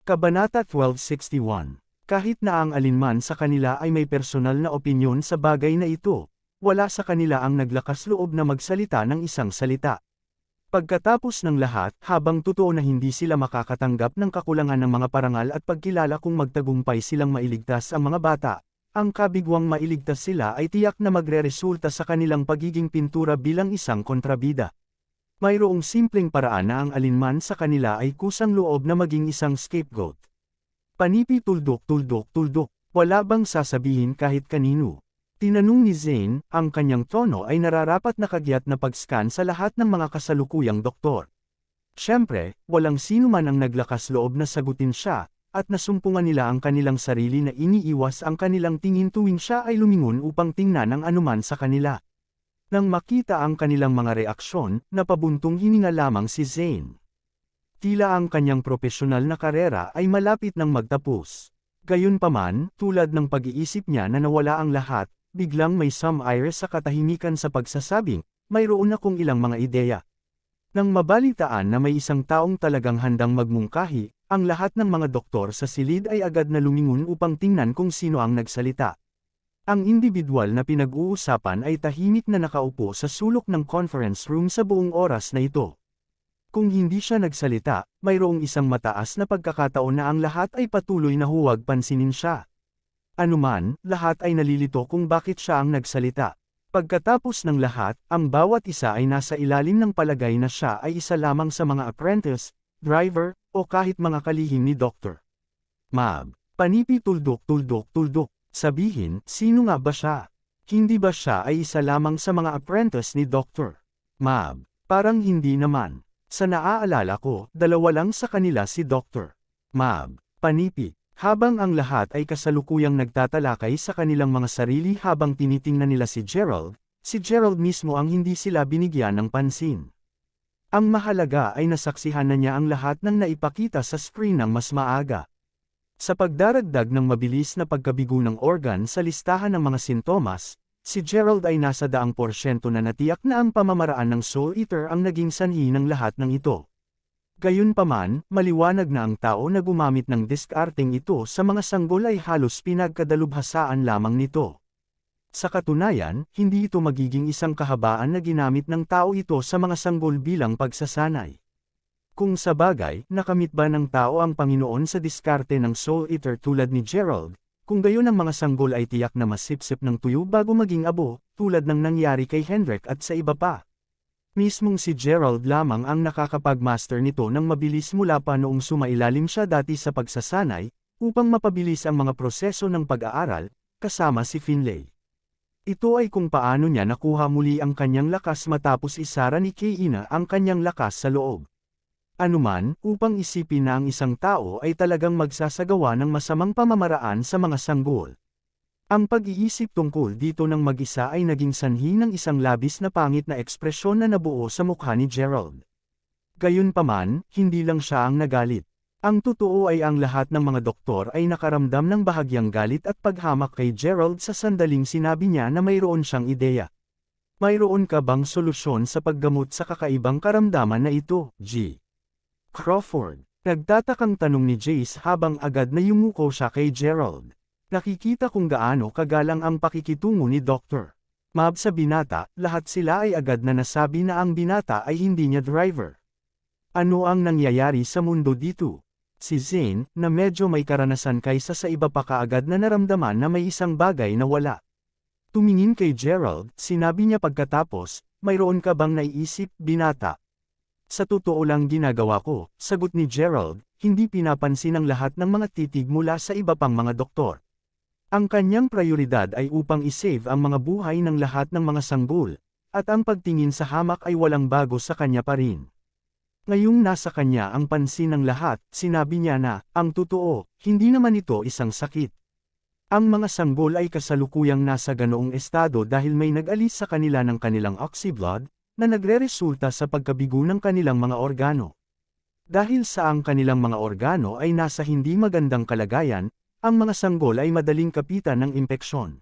Kabanata 1261. Kahit na ang alinman sa kanila ay may personal na opinyon sa bagay na ito, wala sa kanila ang naglakas loob na magsalita ng isang salita. Pagkatapos ng lahat, habang totoo na hindi sila makakatanggap ng kakulangan ng mga parangal at pagkilala kung magtagumpay silang mailigtas ang mga bata, ang kabigwang mailigtas sila ay tiyak na magreresulta sa kanilang pagiging pintura bilang isang kontrabida. Mayroong simpleng paraan na ang alinman sa kanila ay kusang loob na maging isang scapegoat. Panipi tuldok tuldok tuldok, wala bang sasabihin kahit kanino? Tinanong ni Zane, ang kanyang tono ay nararapat na kagyat na pag-scan sa lahat ng mga kasalukuyang doktor. Siyempre, walang sino man ang naglakas loob na sagutin siya, at nasumpungan nila ang kanilang sarili na iniiwas ang kanilang tingin tuwing siya ay lumingon upang tingnan ang anuman sa kanila. Nang makita ang kanilang mga reaksyon, napabuntong hininga lamang si Zane. Tila ang kanyang propesyonal na karera ay malapit nang magtapos. Gayunpaman, tulad ng pag-iisip niya na nawala ang lahat, biglang may some-ire sa katahimikan sa pagsasabing, mayroon akong ilang mga ideya. Nang mabalitaan na may isang taong talagang handang magmungkahi, ang lahat ng mga doktor sa silid ay agad na lumingon upang tingnan kung sino ang nagsalita. Ang individual na pinag-uusapan ay tahimik na nakaupo sa sulok ng conference room sa buong oras na ito. Kung hindi siya nagsalita, mayroong isang mataas na pagkakataon na ang lahat ay patuloy na huwag pansinin siya. Anuman, lahat ay nalilito kung bakit siya ang nagsalita. Pagkatapos ng lahat, ang bawat isa ay nasa ilalim ng palagay na siya ay isa lamang sa mga apprentice, driver, o kahit mga kalihim ni Dr. Mab. Panipi tuldok tuldok tuldok. Sabihin, sino nga ba siya? Hindi ba siya ay isa lamang sa mga apprentice ni Dr. Mab? Parang hindi naman. Sa naaalala ko, dalawa lang sa kanila si Dr. Mab. Panipi. Habang ang lahat ay kasalukuyang nagtatalakay sa kanilang mga sarili habang tinitingnan nila si Gerald mismo ang hindi sila binigyan ng pansin. Ang mahalaga ay nasaksihan na niya ang lahat ng naipakita sa screen ng mas maaga. Sa pagdaragdag ng mabilis na pagkabigo ng organ sa listahan ng mga sintomas, si Gerald ay nasa 100% na natiyak na ang pamamaraan ng Soul Eater ang naging sanhi ng lahat ng ito. Gayunpaman, maliwanag na ang tao na gumamit ng diskarteng ito sa mga sanggol ay halos pinagkadalubhasaan lamang nito. Sa katunayan, hindi ito magiging isang kahabaan na ginamit ng tao ito sa mga sanggol bilang pagsasanay. Kung sa bagay, nakamit ba ng tao ang Panginoon sa diskarte ng Soul Eater tulad ni Gerald, kung gayon ang mga sanggol ay tiyak na masipsip ng tuyo bago maging abo, tulad ng nangyari kay Hendrik at sa iba pa. Mismong si Gerald lamang ang nakakapag-master nito ng mabilis mula pa noong sumailalim siya dati sa pagsasanay, upang mapabilis ang mga proseso ng pag-aaral, kasama si Finlay. Ito ay kung paano niya nakuha muli ang kanyang lakas matapos isara ni Keina ang kanyang lakas sa loob. Anuman, upang isipin na ang isang tao ay talagang magsasagawa ng masamang pamamaraan sa mga sanggol. Ang pag-iisip tungkol dito ng mag-isa ay naging sanhi ng isang labis na pangit na ekspresyon na nabuo sa mukha ni Gerald. Gayunpaman, hindi lang siya ang nagalit. Ang totoo ay ang lahat ng mga doktor ay nakaramdam ng bahagyang galit at paghamak kay Gerald sa sandaling sinabi niya na mayroon siyang ideya. Mayroon ka bang solusyon sa paggamot sa kakaibang karamdaman na ito, G. Crawford? Nagtatakang tanong ni Jace habang agad na yumuko siya kay Gerald. Nakikita kung gaano kagalang ang pakikitungo ni Dr. Mab sa binata, lahat sila ay agad na nasabi na ang binata ay hindi niya driver. Ano ang nangyayari sa mundo dito? Si Zane, na medyo may karanasan kaysa sa iba pa kaagad na naramdaman na may isang bagay na wala. Tumingin kay Gerald, sinabi niya pagkatapos, mayroon ka bang naiisip, binata? Sa totoo lang ginagawa ko, sagot ni Gerald, hindi pinapansin ang lahat ng mga titig mula sa iba pang mga doktor. Ang kanyang prioridad ay upang isave ang mga buhay ng lahat ng mga sanggol, at ang pagtingin sa hamak ay walang bago sa kanya pa rin. Ngayong nasa kanya ang pansin ng lahat, sinabi niya na, ang totoo, hindi naman ito isang sakit. Ang mga sanggol ay kasalukuyang nasa ganoong estado dahil may nag-alis sa kanila ng kanilang oxyblood, na nagreresulta sa pagkabigo ng kanilang mga organo. Dahil sa ang kanilang mga organo ay nasa hindi magandang kalagayan, ang mga sanggol ay madaling kapitan ng impeksyon.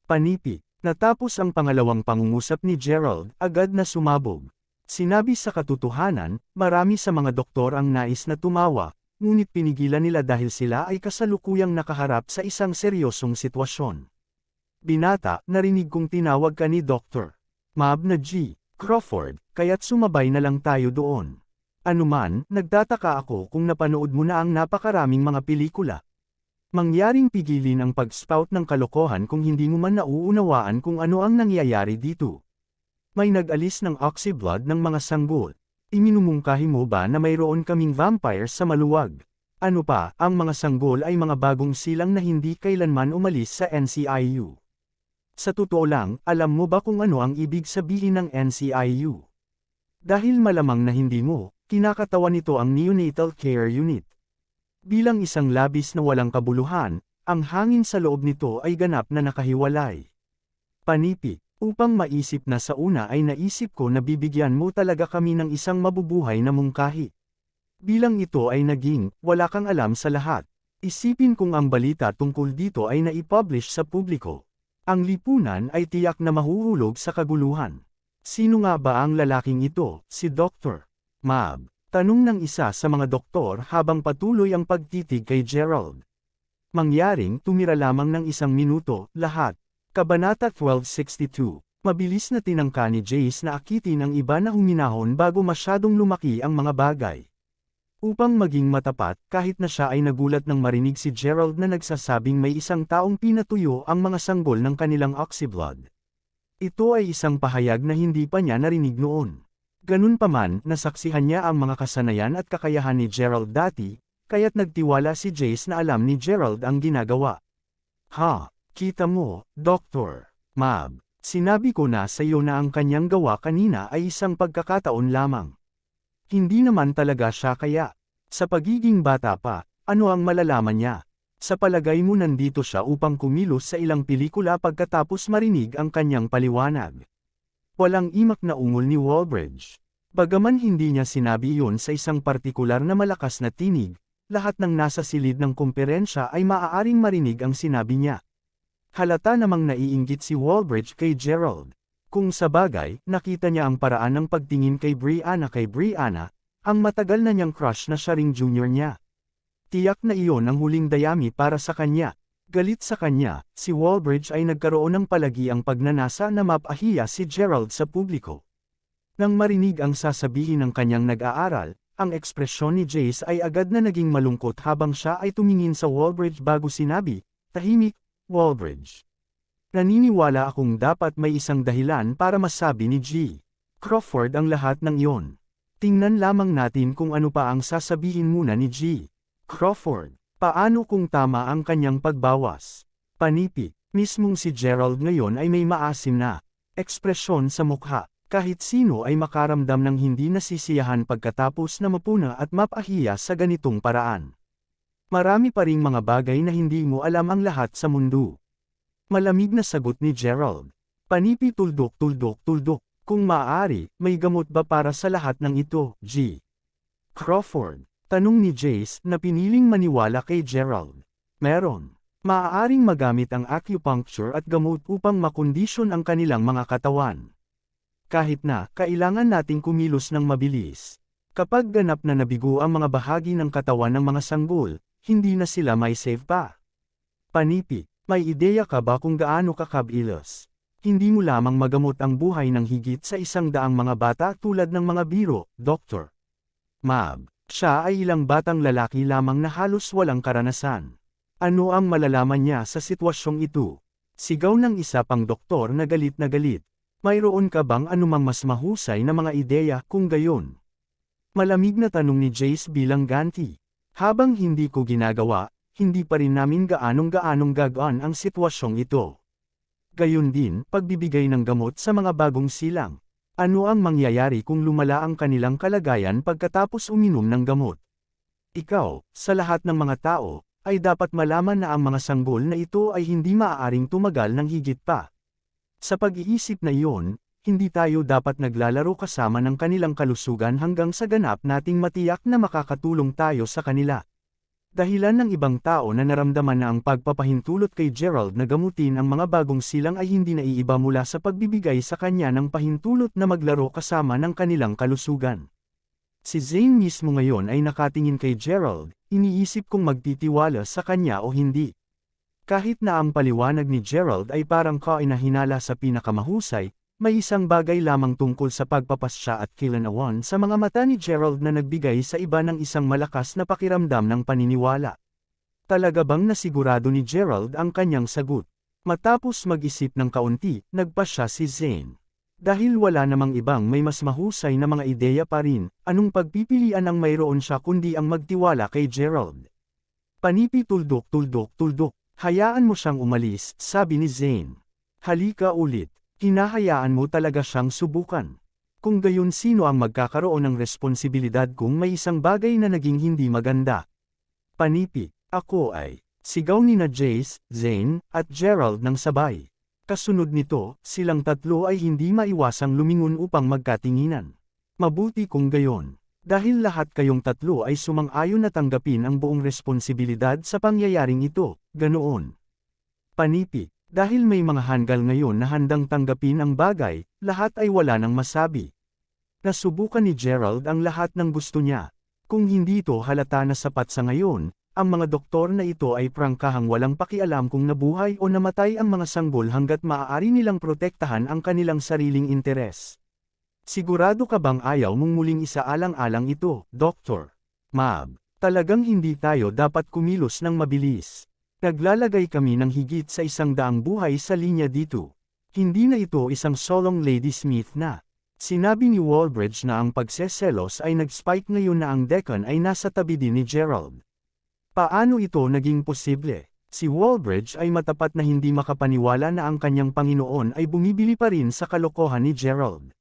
Panipi. Natapos ang pangalawang pangungusap ni Gerald, agad na sumabog. Sinabi sa katotohanan, marami sa mga doktor ang nais na tumawa, ngunit pinigilan nila dahil sila ay kasalukuyang nakaharap sa isang seryosong sitwasyon. Binata, narinig kong tinawag ka ni Dr. Mab na G. Crawford, kaya't sumabay na lang tayo doon. Anuman, nagtataka ako kung napanood mo na ang napakaraming mga pelikula. Mangyaring pigilin ang pag-spout ng kalokohan kung hindi mo man nauunawaan kung ano ang nangyayari dito. May nag-alis ng oxyblood ng mga sanggol. Iminumungkahi mo ba na mayroon kaming vampires sa maluwag? Ano pa, ang mga sanggol ay mga bagong silang na hindi kailanman umalis sa NCIU. Sa totoo lang, alam mo ba kung ano ang ibig sabihin ng NCIU? Dahil malamang na hindi mo, kinakatawan nito ang Neonatal Care Unit. Bilang isang labis na walang kabuluhan, ang hangin sa loob nito ay ganap na nakahiwalay. Panipik, upang maisip na sa una ay naisip ko na bibigyan mo talaga kami ng isang mabubuhay na mungkahi. Bilang ito ay naging, wala kang alam sa lahat. Isipin kung ang balita tungkol dito ay naipublish sa publiko. Ang lipunan ay tiyak na mahuhulog sa kaguluhan. Sino nga ba ang lalaking ito, si Dr. Mab? Tanong ng isa sa mga doktor habang patuloy ang pagtitig kay Gerald. Mangyaring tumira lamang ng 1 minuto, lahat. Kabanata 1262. Mabilis na tinangka ni Jace na akitin ang iba na huminahon bago masyadong lumaki ang mga bagay. Upang maging matapat, kahit na siya ay nagulat nang marinig si Gerald na nagsasabing may isang taong pinatuyo ang mga sanggol ng kanilang oxyblood. Ito ay isang pahayag na hindi pa niya narinig noon. Ganun pa man, nasaksihan niya ang mga kasanayan at kakayahan ni Gerald dati, kaya't nagtiwala si Jace na alam ni Gerald ang ginagawa. Ha, kita mo, Dr. Mab, sinabi ko na sa iyo na ang kanyang gawa kanina ay isang pagkakataon lamang. Hindi naman talaga siya kaya. Sa pagiging bata pa, ano ang malalaman niya? Sa palagay mo nandito siya upang kumilos sa ilang pelikula pagkatapos marinig ang kanyang paliwanag. Walang imak na ungol ni Walbridge. Bagaman hindi niya sinabi iyon sa isang partikular na malakas na tinig, lahat ng nasa silid ng komperensya ay maaaring marinig ang sinabi niya. Halata namang naiinggit si Walbridge kay Gerald. Kung sa bagay, nakita niya ang paraan ng pagtingin kay Brianna, ang matagal na niyang crush na siya ring junior niya. Tiyak na iyon ang huling dayami para sa kanya. Galit sa kanya, si Walbridge ay nagkaroon ng palagiang pagnanasa na mapahiya si Gerald sa publiko. Nang marinig ang sasabihin ng kanyang nag-aaral, ang ekspresyon ni Jace ay agad na naging malungkot habang siya ay tumingin sa Walbridge bago sinabi, "Tahimik, Walbridge. Naniniwala akong dapat may isang dahilan para masabi ni G. Crawford ang lahat ng iyon. Tingnan lamang natin kung ano pa ang sasabihin muna ni G. Crawford. Paano kung tama ang kanyang pagbawas? Panipik. Mismong si Gerald ngayon ay may maasim na ekspresyon sa mukha. Kahit sino ay makaramdam ng hindi nasisiyahan pagkatapos na mapuna at mapahiya sa ganitong paraan. Marami pa ring mga bagay na hindi mo alam ang lahat sa mundo. Malamig na sagot ni Gerald. Panipi tuldok. Kung maaari, may gamot ba para sa lahat ng ito, G. Crawford? Tanong ni Jace na piniling maniwala kay Gerald. Meron. Maaaring magamit ang acupuncture at gamot upang makondisyon ang kanilang mga katawan. Kahit na, kailangan nating kumilos ng mabilis. Kapag ganap na nabigo ang mga bahagi ng katawan ng mga sanggol, hindi na sila may save pa. Panipik. May ideya ka ba kung gaano kakabilis? Hindi mo lamang magamot ang buhay ng higit sa 100 mga bata tulad ng mga biro, Dr. Mab. Siya ay ilang batang lalaki lamang na halos walang karanasan. Ano ang malalaman niya sa sitwasyong ito? Sigaw ng isa pang doktor na galit na galit. Mayroon ka bang anumang mas mahusay na mga ideya kung gayon? Malamig na tanong ni Jace bilang ganti. Habang hindi ko ginagawa, hindi pa rin namin gaanong gagaan ang sitwasyong ito. Gayon din, pagbibigay ng gamot sa mga bagong silang. Ano ang mangyayari kung lumala ang kanilang kalagayan pagkatapos uminom ng gamot? Ikaw, sa lahat ng mga tao, ay dapat malaman na ang mga sanggol na ito ay hindi maaaring tumagal ng higit pa. Sa pag-iisip na iyon, hindi tayo dapat naglalaro kasama ng kanilang kalusugan hanggang sa ganap nating matiyak na makakatulong tayo sa kanila. Dahilan ng ibang tao na naramdaman na ang pagpapahintulot kay Gerald na gamutin ang mga bagong silang ay hindi naiiba mula sa pagbibigay sa kanya ng pahintulot na maglaro kasama ng kanilang kalusugan. Si Zane mismo ngayon ay nakatingin kay Gerald, iniisip kong magtitiwala sa kanya o hindi. Kahit na ang paliwanag ni Gerald ay parang kainahinala sa pinakamahusay, may isang bagay lamang tungkol sa pagpapasya at kilanawan sa mga mata ni Gerald na nagbigay sa iba ng isang malakas na pakiramdam ng paniniwala. Talaga bang nasigurado ni Gerald ang kanyang sagot? Matapos mag-isip ng kaunti, nagpasya si Zane. Dahil wala namang ibang may mas mahusay na mga ideya pa rin, anong pagpipilian ang mayroon siya kundi ang magtiwala kay Gerald? Panipi tuldok tuldok tuldok, hayaan mo siyang umalis, sabi ni Zane. Halika ulit. Hinahayaan mo talaga siyang subukan. Kung gayon sino ang magkakaroon ng responsibilidad kung may isang bagay na naging hindi maganda? Panipi, ako ay, sigaw ni na Jace, Zane, at Gerald ng sabay. Kasunod nito, silang tatlo ay hindi maiwasang lumingon upang magkatinginan. Mabuti kung gayon. Dahil lahat kayong tatlo ay sumang-ayon na tanggapin ang buong responsibilidad sa pangyayaring ito, ganoon. Panipi. Dahil may mga hanggal ngayon na handang tanggapin ang bagay, lahat ay wala nang masabi. Nasubukan ni Gerald ang lahat ng gusto niya. Kung hindi ito halata na sapat sa ngayon, ang mga doktor na ito ay prangkahang walang pakialam kung nabuhay o namatay ang mga sanggol hanggat maaari nilang protektahan ang kanilang sariling interes. Sigurado ka bang ayaw mong muling isaalang-alang ito, Doktor? Mab, talagang hindi tayo dapat kumilos ng mabilis. Naglalagay kami ng higit sa 100 buhay sa linya dito. Hindi na ito isang solong Lady Smith na. Sinabi ni Walbridge na ang pagseselos ay nag-spike ngayon na ang Deccan ay nasa tabi din ni Gerald. Paano ito naging posible? Si Walbridge ay matapat na hindi makapaniwala na ang kanyang Panginoon ay bumibili pa rin sa kalokohan ni Gerald.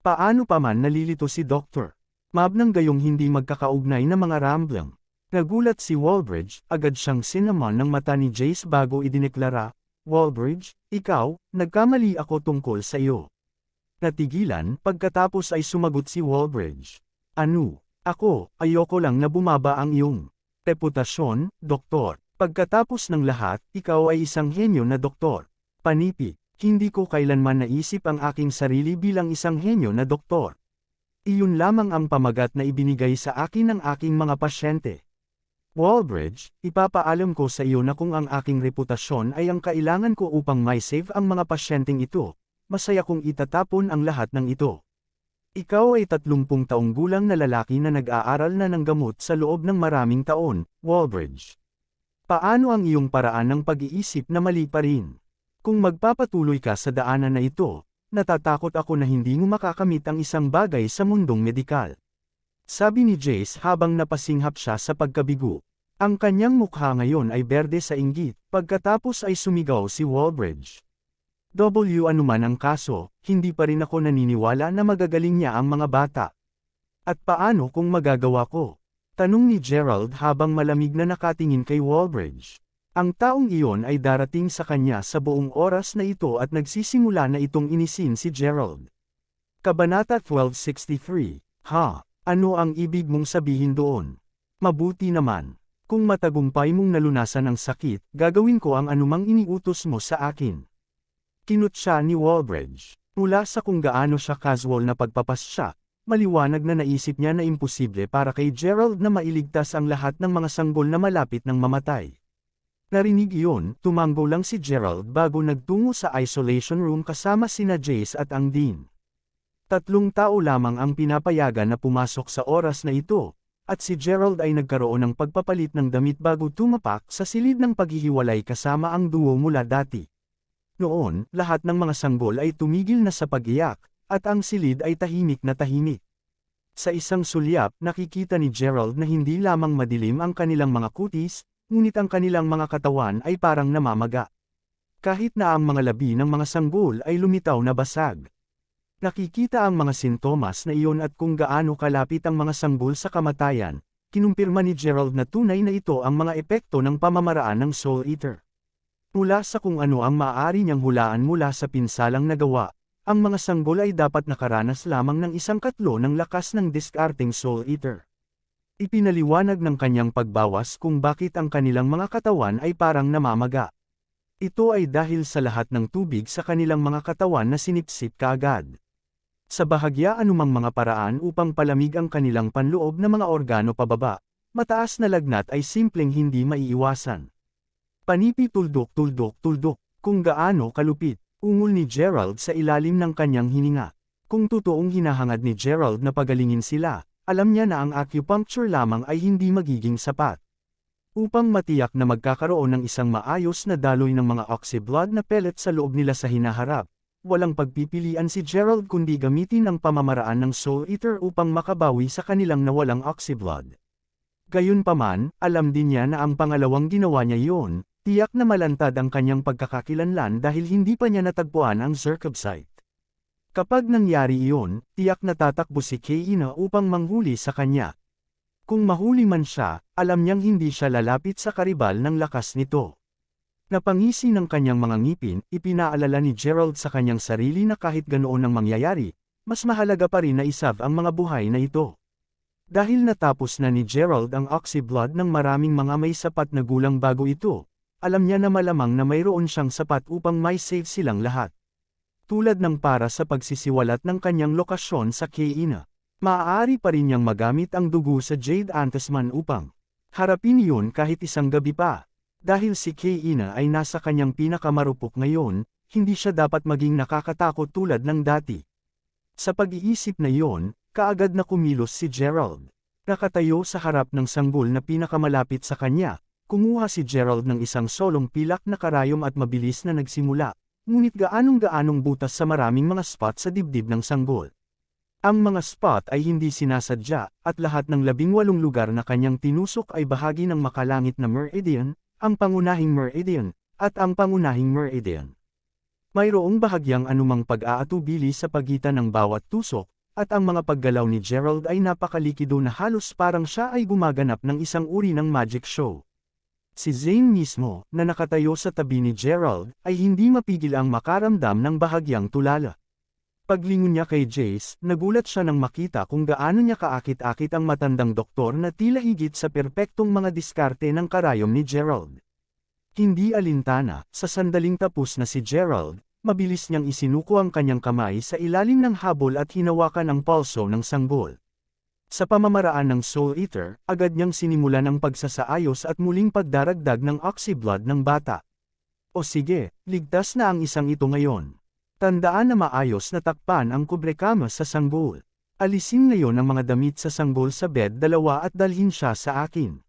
Paano pa man nalilito si Dr. Mab nang gayong hindi magkakaugnay na mga rambling. Nagulat si Walbridge, agad siyang sinaman ng mata ni Jace bago idineklara, Walbridge, ikaw, nagkamali ako tungkol sa iyo. Natigilan, pagkatapos ay sumagot si Walbridge. Ano? Ako, ayoko lang na bumaba ang iyong reputasyon, doktor. Pagkatapos ng lahat, ikaw ay isang henyo na doktor. Panipi, hindi ko kailanman naisip ang aking sarili bilang isang henyo na doktor. Iyon lamang ang pamagat na ibinigay sa akin ng aking mga pasyente. Walbridge, ipapaalam ko sa iyo na kung ang aking reputasyon ay ang kailangan ko upang mai-save ang mga pasyenteng ito, masaya kong itatapon ang lahat ng ito. Ikaw ay 30 taong gulang na lalaki na nag-aaral na ng gamot sa loob ng maraming taon, Walbridge. Paano ang iyong paraan ng pag-iisip na mali pa rin? Kung magpapatuloy ka sa daanan na ito, natatakot ako na hindi mo makakamit ang isang bagay sa mundong medikal. Sabi ni Jace habang napasinghap siya sa pagkabigo. Ang kanyang mukha ngayon ay berde sa inggit, pagkatapos ay sumigaw si Walbridge. Anuman ang kaso, hindi pa rin ako naniniwala na magagaling niya ang mga bata. At paano kung magagawa ko? Tanong ni Gerald habang malamig na nakatingin kay Walbridge. Ang taong iyon ay darating sa kanya sa buong oras na ito at nagsisimula na itong inisin si Gerald. Kabanata 1263, Ha? Ano ang ibig mong sabihin doon? Mabuti naman. Kung matagumpay mong nalunasan ang sakit, gagawin ko ang anumang iniutos mo sa akin. Kinutya ni Walbridge. Mula sa kung gaano siya casual na pagpapasya, maliwanag na naisip niya na imposible para kay Gerald na mailigtas ang lahat ng mga sanggol na malapit ng mamatay. Narinig iyon, tumango lang si Gerald bago nagtungo sa isolation room kasama sina Jace at ang Dean. 3 tao lamang ang pinapayagan na pumasok sa oras na ito, at si Gerald ay nagkaroon ng pagpapalit ng damit bago tumapak sa silid ng paghihiwalay kasama ang duo mula dati. Noon, lahat ng mga sanggol ay tumigil na sa pag-iyak, at ang silid ay tahimik na tahimik. Sa isang sulyap, nakikita ni Gerald na hindi lamang madilim ang kanilang mga kutis, ngunit ang kanilang mga katawan ay parang namamaga. Kahit na ang mga labi ng mga sanggol ay lumitaw na basag. Nakikita ang mga sintomas na iyon at kung gaano kalapit ang mga sanggol sa kamatayan, kinumpirma ni Gerald na tunay na ito ang mga epekto ng pamamaraan ng Soul Eater. Mula sa kung ano ang maaari niyang hulaan mula sa pinsalang nagawa, ang mga sanggol ay dapat nakaranas lamang ng 1/4 ng lakas ng diskarteng Soul Eater. Ipinaliwanag ng kanyang pagbawas kung bakit ang kanilang mga katawan ay parang namamaga. Ito ay dahil sa lahat ng tubig sa kanilang mga katawan na sinipsip kaagad. Sa bahagya anumang mga paraan upang palamig ang kanilang panloob na mga organo pababa, mataas na lagnat ay simpleng hindi maiiwasan. Panipi tuldok, kung gaano kalupit, ungol ni Gerald sa ilalim ng kanyang hininga. Kung totoong hinahangad ni Gerald na pagalingin sila, alam niya na ang acupuncture lamang ay hindi magiging sapat. Upang matiyak na magkakaroon ng isang maayos na daloy ng mga oxyblood na pellet sa loob nila sa hinaharap, walang pagpipilian si Gerald kundi gamitin ang pamamaraan ng Soul Eater upang makabawi sa kanilang nawalang oxyblood. Gayunpaman, alam din niya na ang pangalawang ginawa niya iyon, tiyak na malantad ang kanyang pagkakakilanlan dahil hindi pa niya natagpuan ang Zerkobsite. Kapag nangyari iyon, tiyak na tatakbo si Kaina upang manghuli sa kanya. Kung mahuli man siya, alam niyang hindi siya lalapit sa karibal ng lakas nito. Napangisi ng kanyang mga ngipin, ipinaalala ni Gerald sa kanyang sarili na kahit ganoon ang mangyayari, mas mahalaga pa rin na isave ang mga buhay na ito. Dahil natapos na ni Gerald ang oxyblood ng maraming mga may sapat na gulang bago ito, alam niya na malamang na mayroon siyang sapat upang may save silang lahat. Tulad ng para sa pagsisiwalat ng kanyang lokasyon sa Kaina, maaari pa rin niyang magamit ang dugo sa Jade Antasman upang harapin iyon kahit isang gabi pa. Dahil si Kaina ay nasa kanyang pinakamarupok ngayon, hindi siya dapat maging nakakatakot tulad ng dati. Sa pag-iisip na iyon, kaagad na kumilos si Gerald. Nakatayo sa harap ng sanggol na pinakamalapit sa kanya, kumuha si Gerald ng isang solong pilak na karayom at mabilis na nagsimula, ngunit gaanong-gaanong butas sa maraming mga spot sa dibdib ng sanggol. Ang mga spot ay hindi sinasadya, at lahat ng 18 lugar na kanyang tinusok ay bahagi ng makalangit na meridian, ang pangunahing meridian, at ang pangunahing meridian. Mayroong bahagyang anumang pag-aatubili sa pagitan ng bawat tusok, at ang mga paggalaw ni Gerald ay napakalikido na halos parang siya ay gumaganap ng isang uri ng magic show. Si Zane mismo, na nakatayo sa tabi ni Gerald, ay hindi mapigil ang makaramdam ng bahagyang tulala. Paglingon niya kay Jace, nagulat siya nang makita kung gaano niya kaakit-akit ang matandang doktor na tila higit sa perpektong mga diskarte ng karayom ni Gerald. Hindi alintana, sa sandaling tapos na si Gerald, mabilis niyang isinuko ang kanyang kamay sa ilalim ng habol at hinawakan ang palso ng sanggol. Sa pamamaraan ng Soul Eater, agad niyang sinimulan ang pagsasaayos at muling pagdaragdag ng oxyblood ng bata. O sige, ligtas na ang isang ito ngayon. Tandaan na maayos na takpan ang kubrekama sa sanggol. Alisin ngayon ang mga damit sa sanggol sa bed 2 at dalhin siya sa akin.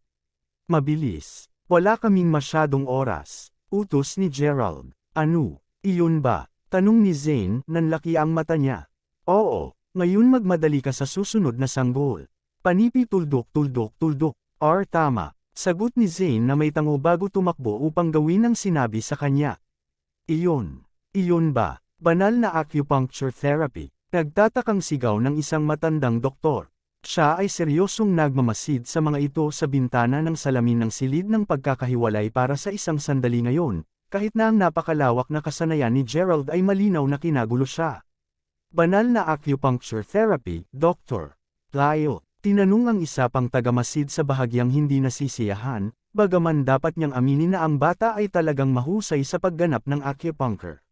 Mabilis. Wala kaming masyadong oras. Utos ni Gerald. Ano? Iyon ba? Tanong ni Zane, nanlaki ang mata niya. Oo, ngayon magmadali ka sa susunod na sanggol. Panipi tuldok. Tama. Sagot ni Zane na may tango bago tumakbo upang gawin ang sinabi sa kanya. Iyon ba? Banal na acupuncture therapy. Nagtatakang sigaw ng isang matandang doktor. Siya ay seryosong nagmamasid sa mga ito sa bintana ng salamin ng silid ng pagkakahiwalay para sa isang sandali ngayon. Kahit na ang napakalawak na kasanayan ni Gerald ay malinaw na kinagulo siya. Banal na acupuncture therapy, Dr. Lyle. Tinanong ang isa pang tagamasid sa bahagyang hindi nasisiyahan, bagaman dapat niyang aminin na ang bata ay talagang mahusay sa pagganap ng acupuncture.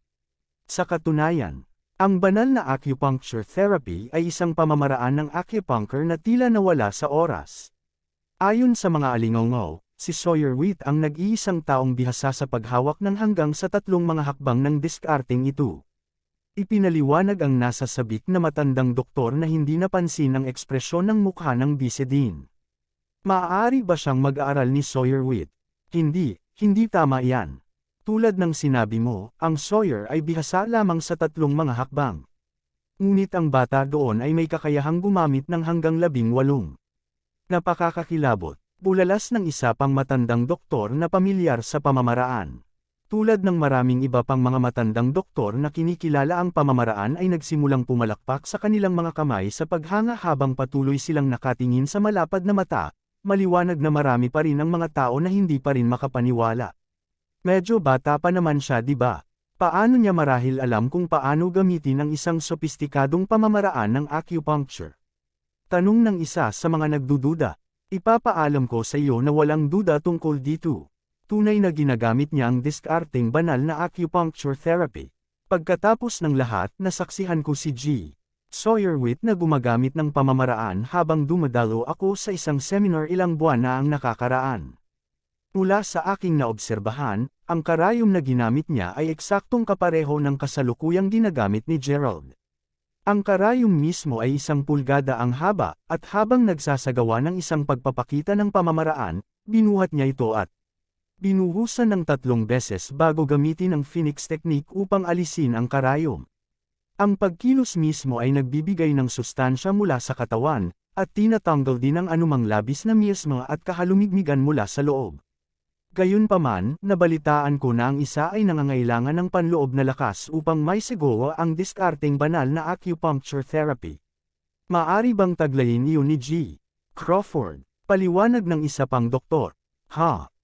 Sa katunayan, ang banal na acupuncture therapy ay isang pamamaraan ng acupuncture na tila nawala sa oras. Ayon sa mga alingaw, si Sawyer Wheat ang nag-iisang taong bihasa sa paghawak ng hanggang sa 3 mga hakbang ng diskarteng ito. Ipinaliwanag ang nasa sabik na matandang doktor na hindi napansin ang ekspresyon ng mukha ng bisedin. Maaari ba siyang mag-aaral ni Sawyer Wheat? Hindi tama yan. Tulad ng sinabi mo, ang Sawyer ay bihasa lamang sa 3 mga hakbang. Ngunit ang bata doon ay may kakayahang gumamit ng hanggang 18. Napakakakilabot. Bulalas ng isa pang matandang doktor na pamilyar sa pamamaraan. Tulad ng maraming iba pang mga matandang doktor na kinikilala ang pamamaraan ay nagsimulang pumalakpak sa kanilang mga kamay sa paghanga habang patuloy silang nakatingin sa malapad na mata, maliwanag na marami pa rin ang mga tao na hindi pa rin makapaniwala. Medyo bata pa naman siya, di ba? Paano niya marahil alam kung paano gamitin ang isang sopistikadong pamamaraan ng acupuncture? Tanong ng isa sa mga nagdududa. Ipapaalam ko sa iyo na walang duda tungkol dito. Tunay na ginagamit niya ang diskarteng banal na acupuncture therapy. Pagkatapos ng lahat, nasaksihan ko si G. Sawyerwit na gumagamit ng pamamaraan habang dumadalo ako sa isang seminar ilang buwan na ang nakakaraan. Mula sa aking naobserbahan, ang karayom na ginamit niya ay eksaktong kapareho ng kasalukuyang ginagamit ni Gerald. Ang karayom mismo ay 1 pulgada ang haba, at habang nagsasagawa ng isang pagpapakita ng pamamaraan, binuhat niya ito at binuhusan ng 3 beses bago gamitin ang Phoenix technique upang alisin ang karayom. Ang pagkilos mismo ay nagbibigay ng sustansya mula sa katawan, at tinatanggal din ang anumang labis na miasma at kahalumigmigan mula sa loob. Gayunpaman, nabalitaan ko na ang isa ay nangangailangan ng panloob na lakas upang maisagawa ang diskarteng banal na acupuncture therapy. Maari bang taglayin iyon ni G. Crawford? Paliwanag ng isa pang doktor.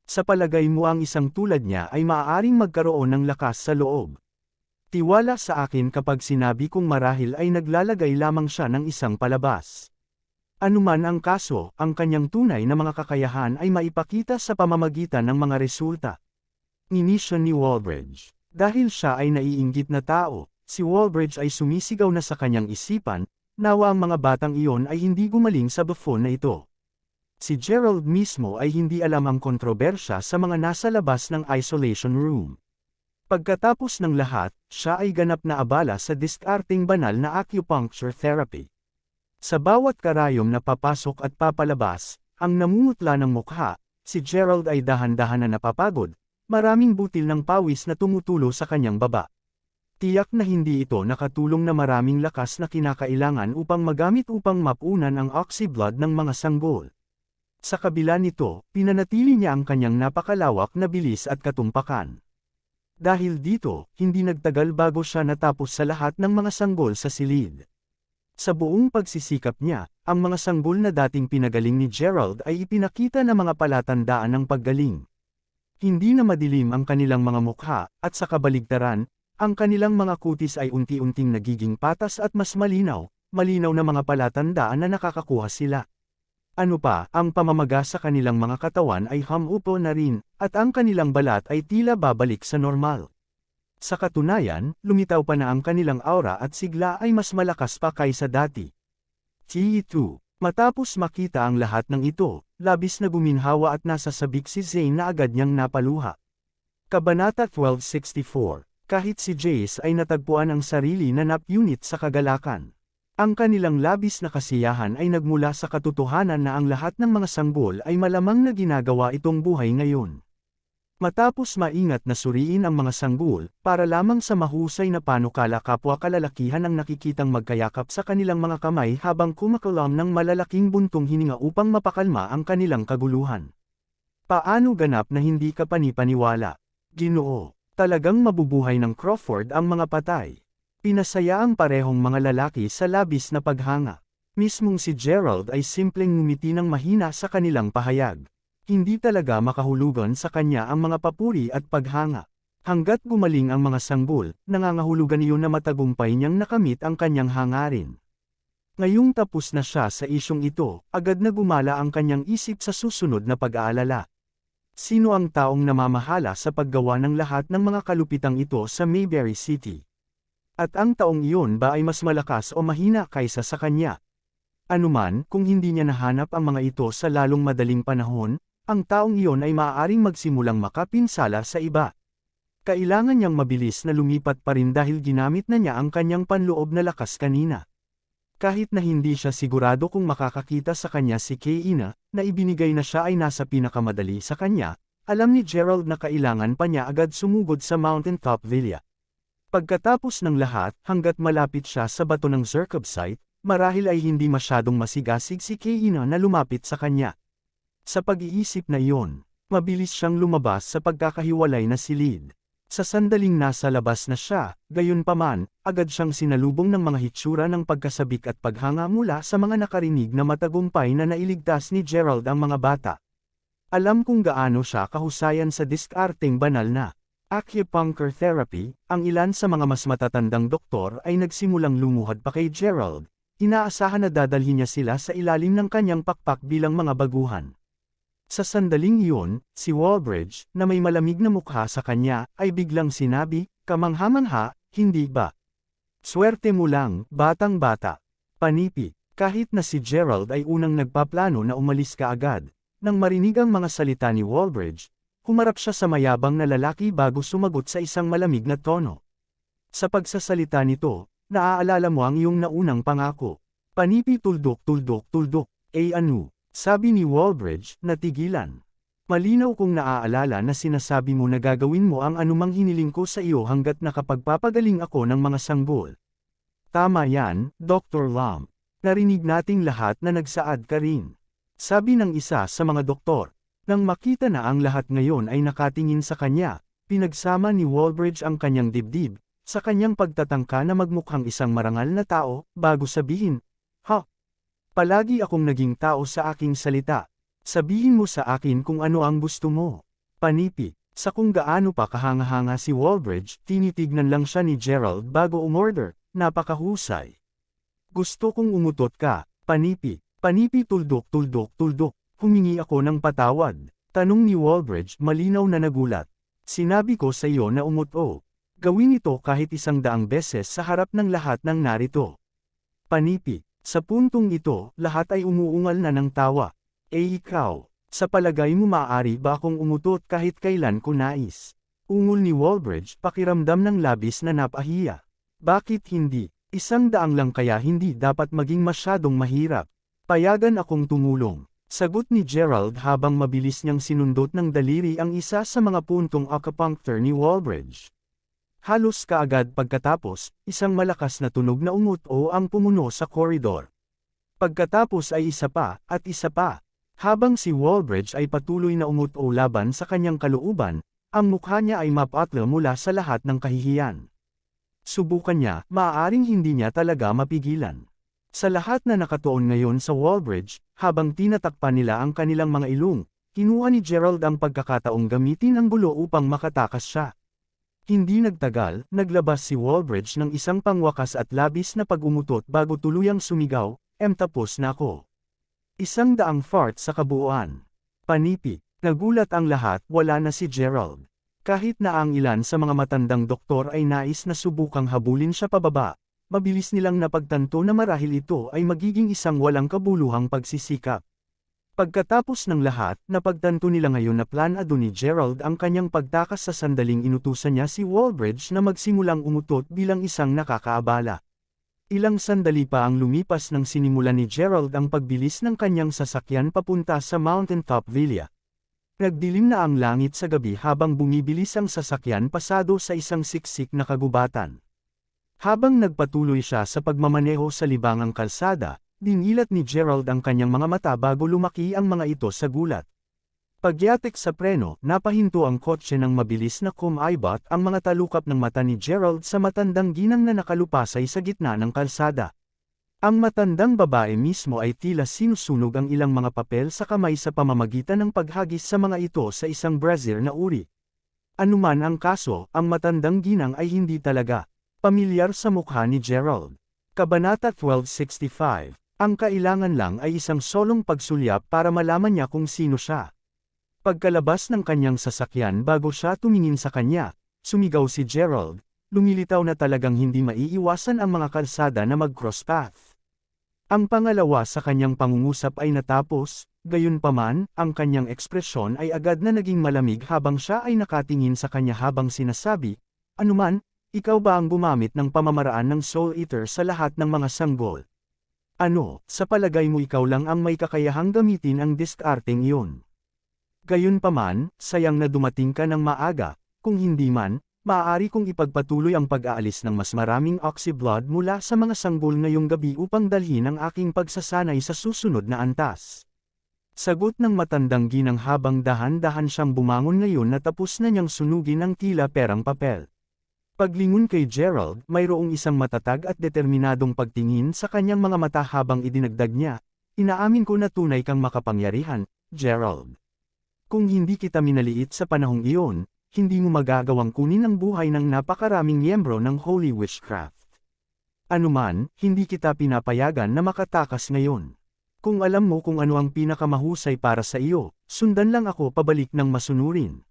Sa palagay mo ang isang tulad niya ay maaaring magkaroon ng lakas sa loob. Tiwala sa akin kapag sinabi kong marahil ay naglalagay lamang siya ng isang palabas. Anuman ang kaso, ang kanyang tunay na mga kakayahan ay maipakita sa pamamagitan ng mga resulta. Inisyon ni Walbridge. Dahil siya ay naiinggit na tao, si Walbridge ay sumisigaw na sa kanyang isipan, nawa ang mga batang iyon ay hindi gumaling sa buffon na ito. Si Gerald mismo ay hindi alam ang kontrobersya sa mga nasa labas ng isolation room. Pagkatapos ng lahat, siya ay ganap na abala sa diskarteng banal na acupuncture therapy. Sa bawat karayom na papasok at papalabas, ang namumutla ng mukha, si Gerald ay dahan-dahan na napapagod, maraming butil ng pawis na tumutulo sa kanyang baba. Tiyak na hindi ito nakatulong na maraming lakas na kinakailangan upang magamit upang mapunan ang oxyblood ng mga sanggol. Sa kabila nito, pinanatili niya ang kanyang napakalawak na bilis at katumpakan. Dahil dito, hindi nagtagal bago siya natapos sa lahat ng mga sanggol sa silid. Sa buong pagsisikap niya, ang mga sanggol na dating pinagaling ni Gerald ay ipinakita na mga palatandaan ng paggaling. Hindi na madilim ang kanilang mga mukha, at sa kabaligtaran, ang kanilang mga kutis ay unti-unting nagiging patas at mas malinaw na mga palatandaan na nakakakuha sila. Ano pa, ang pamamaga sa kanilang mga katawan ay humupo na rin, at ang kanilang balat ay tila babalik sa normal. Sa katunayan, lumitaw pa na ang kanilang aura at sigla ay mas malakas pa kaysa dati. T2. Matapos makita ang lahat ng ito, labis na guminhawa at nasasabik si Zane na agad niyang napaluha. Kabanata 1264. Kahit si Jace ay natagpuan ang sarili na nap unit sa kagalakan. Ang kanilang labis na kasiyahan ay nagmula sa katotohanan na ang lahat ng mga sanggol ay malamang na ginagawa itong buhay ngayon. Matapos maingat na suriin ang mga sanggol, para lamang sa mahusay na panukala kapwa kalalakihan ang nakikitang magkayakap sa kanilang mga kamay habang kumakalam ng malalaking buntong hininga upang mapakalma ang kanilang kaguluhan. Paano ganap na hindi ka panipaniwala? Ginoo, talagang mabubuhay ng Crawford ang mga patay. Pinasaya ang parehong mga lalaki sa labis na paghanga. Mismong si Gerald ay simpleng ngumiti ng mahina sa kanilang pahayag. Hindi talaga makahulugan sa kanya ang mga papuri at paghanga. Hanggat gumaling ang mga sanggol, nangangahulugan iyon na matagumpay niyang nakamit ang kanyang hangarin. Ngayong tapos na siya sa isyong ito, agad na gumala ang kanyang isip sa susunod na pag-aalala. Sino ang taong namamahala sa paggawa ng lahat ng mga kalupitang ito sa Mayberry City? At ang taong iyon ba ay mas malakas o mahina kaysa sa kanya? Anuman, kung hindi niya nahanap ang mga ito sa lalong madaling panahon, ang taong iyon ay maaaring magsimulang makapinsala sa iba. Kailangan niyang mabilis na lumipat pa rin dahil ginamit na niya ang kanyang panloob na lakas kanina. Kahit na hindi siya sigurado kung makakakita sa kanya si Keina, na ibinigay na siya ay nasa pinakamadali sa kanya, alam ni Gerald na kailangan pa niya agad sumugod sa Mountaintop Villa. Pagkatapos ng lahat, hanggat malapit siya sa bato ng Zerkobsite, marahil ay hindi masyadong masigasig si Keina na lumapit sa kanya. Sa pag-iisip na iyon, mabilis siyang lumabas sa pagkakahiwalay na silid. Sa sandaling nasa labas na siya, gayunpaman, agad siyang sinalubong ng mga hitsura ng pagkasabik at paghanga mula sa mga nakarinig na matagumpay na nailigtas ni Gerald ang mga bata. Alam kung gaano siya kahusayan sa diskarteng banal na acupuncture therapy, ang ilan sa mga mas matatandang doktor ay nagsimulang lumuhad pa kay Gerald. Inaasahan na dadalhin niya sila sa ilalim ng kanyang pakpak bilang mga baguhan. Sa sandaling iyon, si Walbridge, na may malamig na mukha sa kanya, ay biglang sinabi, "Kamangha-mangha, hindi ba? Swerte mo lang, batang-bata. Panipi, kahit na si Gerald ay unang nagpaplano na umalis kaagad, nang marinig ang mga salita ni Walbridge, humarap siya sa mayabang na lalaki bago sumagot sa isang malamig na tono. Sa pagsasalita nito, naaalala mo ang iyong naunang pangako. Panipi tuldok tuldok tuldok, ano? Sabi ni Walbridge, natigilan. Malinaw kong naaalala na sinasabi mo na gagawin mo ang anumang hiniling ko sa iyo hanggat nakapagpapagaling ako ng mga sanggol. Tama yan, Dr. Lam. Narinig nating lahat na nagsaad ka rin. Sabi ng isa sa mga doktor. Nang makita na ang lahat ngayon ay nakatingin sa kanya, pinagsama ni Walbridge ang kanyang dibdib, sa kanyang pagtatangka na magmukhang isang marangal na tao, bago sabihin, "Ha? Palagi akong naging tao sa aking salita. Sabihin mo sa akin kung ano ang gusto mo." Panipi, sa kung gaano pa kahanga-hanga si Walbridge, tinitignan lang siya ni Gerald bago umorder, napakahusay. Gusto kong umutot ka, Panipi. Panipi tuldok tuldok tuldok, humingi ako ng patawad. Tanong ni Walbridge, malinaw na nagulat. Sinabi ko sa iyo na umuto. Gawin ito kahit 100 beses sa harap ng lahat ng narito. Panipi, sa puntong ito, lahat ay umuungal na ng tawa. Ikaw, sa palagay mo maaari ba akong umutot kahit kailan ko nais? Ungol ni Walbridge, pakiramdam ng labis na napahiya. Bakit hindi? 100 lang kaya hindi dapat maging masyadong mahirap. Payagan akong tumulong. Sagot ni Gerald habang mabilis niyang sinundot ng daliri ang isa sa mga puntong acupuncture ni Walbridge. Halos kaagad pagkatapos, isang malakas na tunog na umuto ang pumuno sa koridor. Pagkatapos ay isa pa, at isa pa. Habang si Walbridge ay patuloy na umuto laban sa kanyang kalooban, ang mukha niya ay mapatlo mula sa lahat ng kahihiyan. Subukan niya, maaaring hindi niya talaga mapigilan. Sa lahat na nakatuon ngayon sa Walbridge, habang tinatakpan nila ang kanilang mga ilong, kinuha ni Gerald ang pagkakataong gamitin ang gulo upang makatakas siya. Hindi nagtagal, naglabas si Walbridge ng isang pangwakas at labis na pag-umutot bago tuluyang sumigaw, tapos na ako. 100 fart sa kabuuan. Panipi, nagulat ang lahat, wala na si Gerald. Kahit na ang ilan sa mga matandang doktor ay nais na subukang habulin siya pababa, mabilis nilang napagtanto na marahil ito ay magiging isang walang kabuluhang pagsisikap. Pagkatapos ng lahat, napagtanto nila ngayon na planado ni Gerald ang kanyang pagtakas sa sandaling inutusan niya si Walbridge na magsimulang umutot bilang isang nakakaabala. Ilang sandali pa ang lumipas nang sinimulan ni Gerald ang pagbilis ng kanyang sasakyan papunta sa Mountaintop Villa. Nagdilim na ang langit sa gabi habang bumibilis ang sasakyan pasado sa isang siksik na kagubatan. Habang nagpatuloy siya sa pagmamaneho sa libangang kalsada, dinilat ni Gerald ang kanyang mga mata bago lumaki ang mga ito sa gulat. Pagyatek sa preno, napahinto ang kotse ng mabilis na kumaibot ang mga talukap ng mata ni Gerald sa matandang ginang na nakalupasay sa gitna ng kalsada. Ang matandang babae mismo ay tila sinusunog ang ilang mga papel sa kamay sa pamamagitan ng paghagis sa mga ito sa isang brazier na uri. Anuman ang kaso, ang matandang ginang ay hindi talaga pamilyar sa mukha ni Gerald. Kabanata 1265. Ang kailangan lang ay isang solong pagsulyap para malaman niya kung sino siya. Pagkalabas ng kanyang sasakyan bago siya tumingin sa kanya, sumigaw si Gerald, lumilitaw na talagang hindi maiiwasan ang mga kalsada na mag-cross path. Ang pangalawa sa kanyang pangungusap ay natapos, gayunpaman, ang kanyang ekspresyon ay agad na naging malamig habang siya ay nakatingin sa kanya habang sinasabi, "Anuman, ikaw ba ang gumamit ng pamamaraan ng Soul Eater sa lahat ng mga sanggol? Ano, sa palagay mo ikaw lang ang may kakayahang gamitin ang diskarteng iyon? Gayunpaman, sayang na dumating ka ng maaga, kung hindi man, maaari kong ipagpatuloy ang pag-aalis ng mas maraming oxyblood mula sa mga sanggol ngayong gabi upang dalhin ang aking pagsasanay sa susunod na antas." Sagot ng matandang ginang habang dahan-dahan siyang bumangon ngayon na tapos na niyang sunugin ang tila perang papel. Paglingon kay Gerald, mayroong isang matatag at determinadong pagtingin sa kanyang mga mata habang idinagdag niya, "Inaamin ko na tunay kang makapangyarihan, Gerald. Kung hindi kita minaliit sa panahong iyon, hindi mo magagawang kunin ang buhay ng napakaraming miyembro ng Holy Witchcraft. Anuman, hindi kita pinapayagan na makatakas ngayon. Kung alam mo kung ano ang pinakamahusay para sa iyo, sundan lang ako pabalik ng masunurin.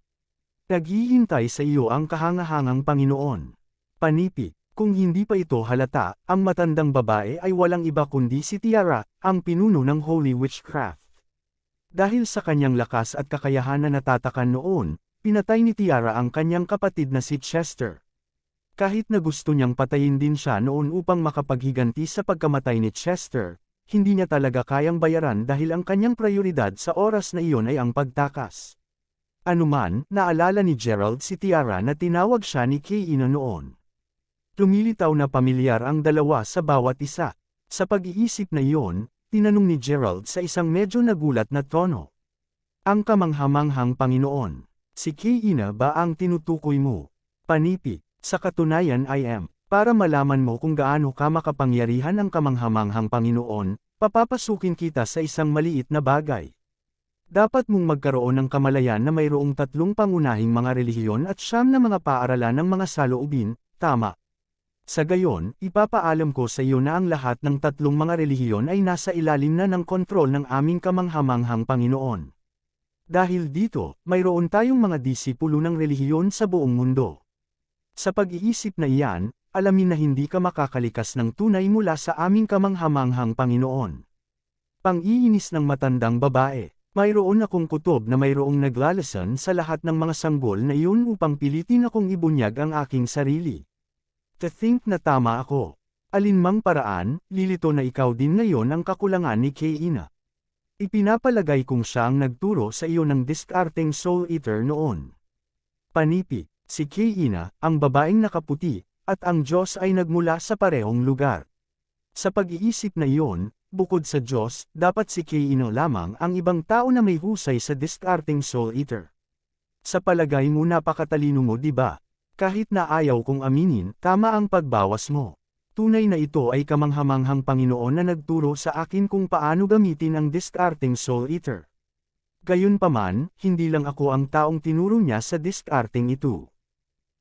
Naghihintay sa iyo ang kahangahangang Panginoon." Panipi, Kung hindi pa ito halata, ang matandang babae ay walang iba kundi si Tiara, ang pinuno ng Holy Witchcraft. Dahil sa kanyang lakas at kakayahan na natatakan noon, pinatay ni Tiara ang kanyang kapatid na si Chester. Kahit na gusto niyang patayin din siya noon upang makapaghiganti sa pagkamatay ni Chester, hindi niya talaga kayang bayaran dahil ang kanyang prioridad sa oras na iyon ay ang pagtakas. Anuman, naalala ni Gerald si Tiara na tinawag siya ni Kayina noon. Lumilitaw na pamilyar ang dalawa sa bawat isa. Sa pag-iisip na iyon, tinanong ni Gerald sa isang medyo nagulat na tono. Ang kamanghamanghang Panginoon. Si Kayina ba ang tinutukoy mo? Panipi. Sa katunayan I am. Para malaman mo kung gaano ka makapangyarihan ang kamanghamanghang Panginoon, papapasukin kita sa isang maliit na bagay. Dapat mong magkaroon ng kamalayan na mayroong 3 pangunahing mga relihiyon at 9 na mga paaralan ng mga saloobin, tama. Sa gayon, ipapaalam ko sa iyo na ang lahat ng 3 mga relihiyon ay nasa ilalim na ng kontrol ng aming kamanghamanghang Panginoon. Dahil dito, mayroon tayong mga disipulo ng relihiyon sa buong mundo. Sa pag-iisip na iyan, alamin na hindi ka makakalikas ng tunay mula sa aming kamanghamanghang Panginoon. Pang-iinis ng matandang babae. Mayroon akong kutob na mayroong naglalason sa lahat ng mga sanggol na iyon upang pilitin akong ibunyag ang aking sarili. To think na tama ako. Alinmang paraan, lilito na ikaw din ngayon ang kakulangan ni Kayina. Ipinapalagay kong siya ang nagturo sa iyo ng diskarteng Soul Eater noon. Panipi. Si Kayina, ang babaeng nakaputi, at ang Diyos ay nagmula sa parehong lugar. Sa pag-iisip na iyon, bukod sa Diyos, dapat si Kayina lamang ang ibang tao na may husay sa diskarteng Soul Eater. Sa palagay mo napakatalino mo di ba? Kahit na ayaw kong aminin, tama ang pagbawas mo. Tunay na ito ay kamanghamanghang Panginoon na nagturo sa akin kung paano gamitin ang diskarteng Soul Eater. Gayunpaman, hindi lang ako ang taong tinuro niya sa diskarteng ito.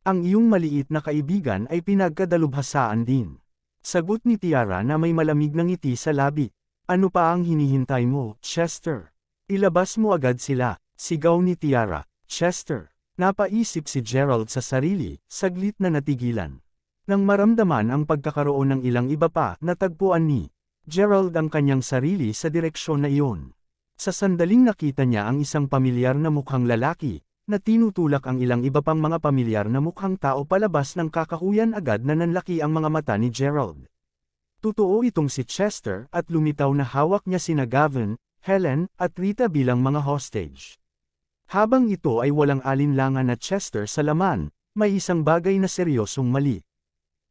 Ang iyong maliit na kaibigan ay pinagkadalubhasaan din. Sagot ni Tiara na may malamig na ngiti sa labi. Ano pa ang hinihintay mo, Chester? Ilabas mo agad sila, sigaw ni Tiara. Chester. Napaisip si Gerald sa sarili, saglit na natigilan. Nang maramdaman ang pagkakaroon ng ilang iba pa, natagpuan ni Gerald ang kanyang sarili sa direksyon na iyon. Sa sandaling nakita niya ang isang pamilyar na mukhang lalaki, na tinutulak ang ilang iba pang mga pamilyar na mukhang tao palabas ng kakahuyan agad na nanlaki ang mga mata ni Gerald. Totoo itong si Chester at lumitaw na hawak niya sina Gavin, Helen, at Rita bilang mga hostage. Habang ito ay walang alinlangan na Chester sa laman, may isang bagay na seryosong mali.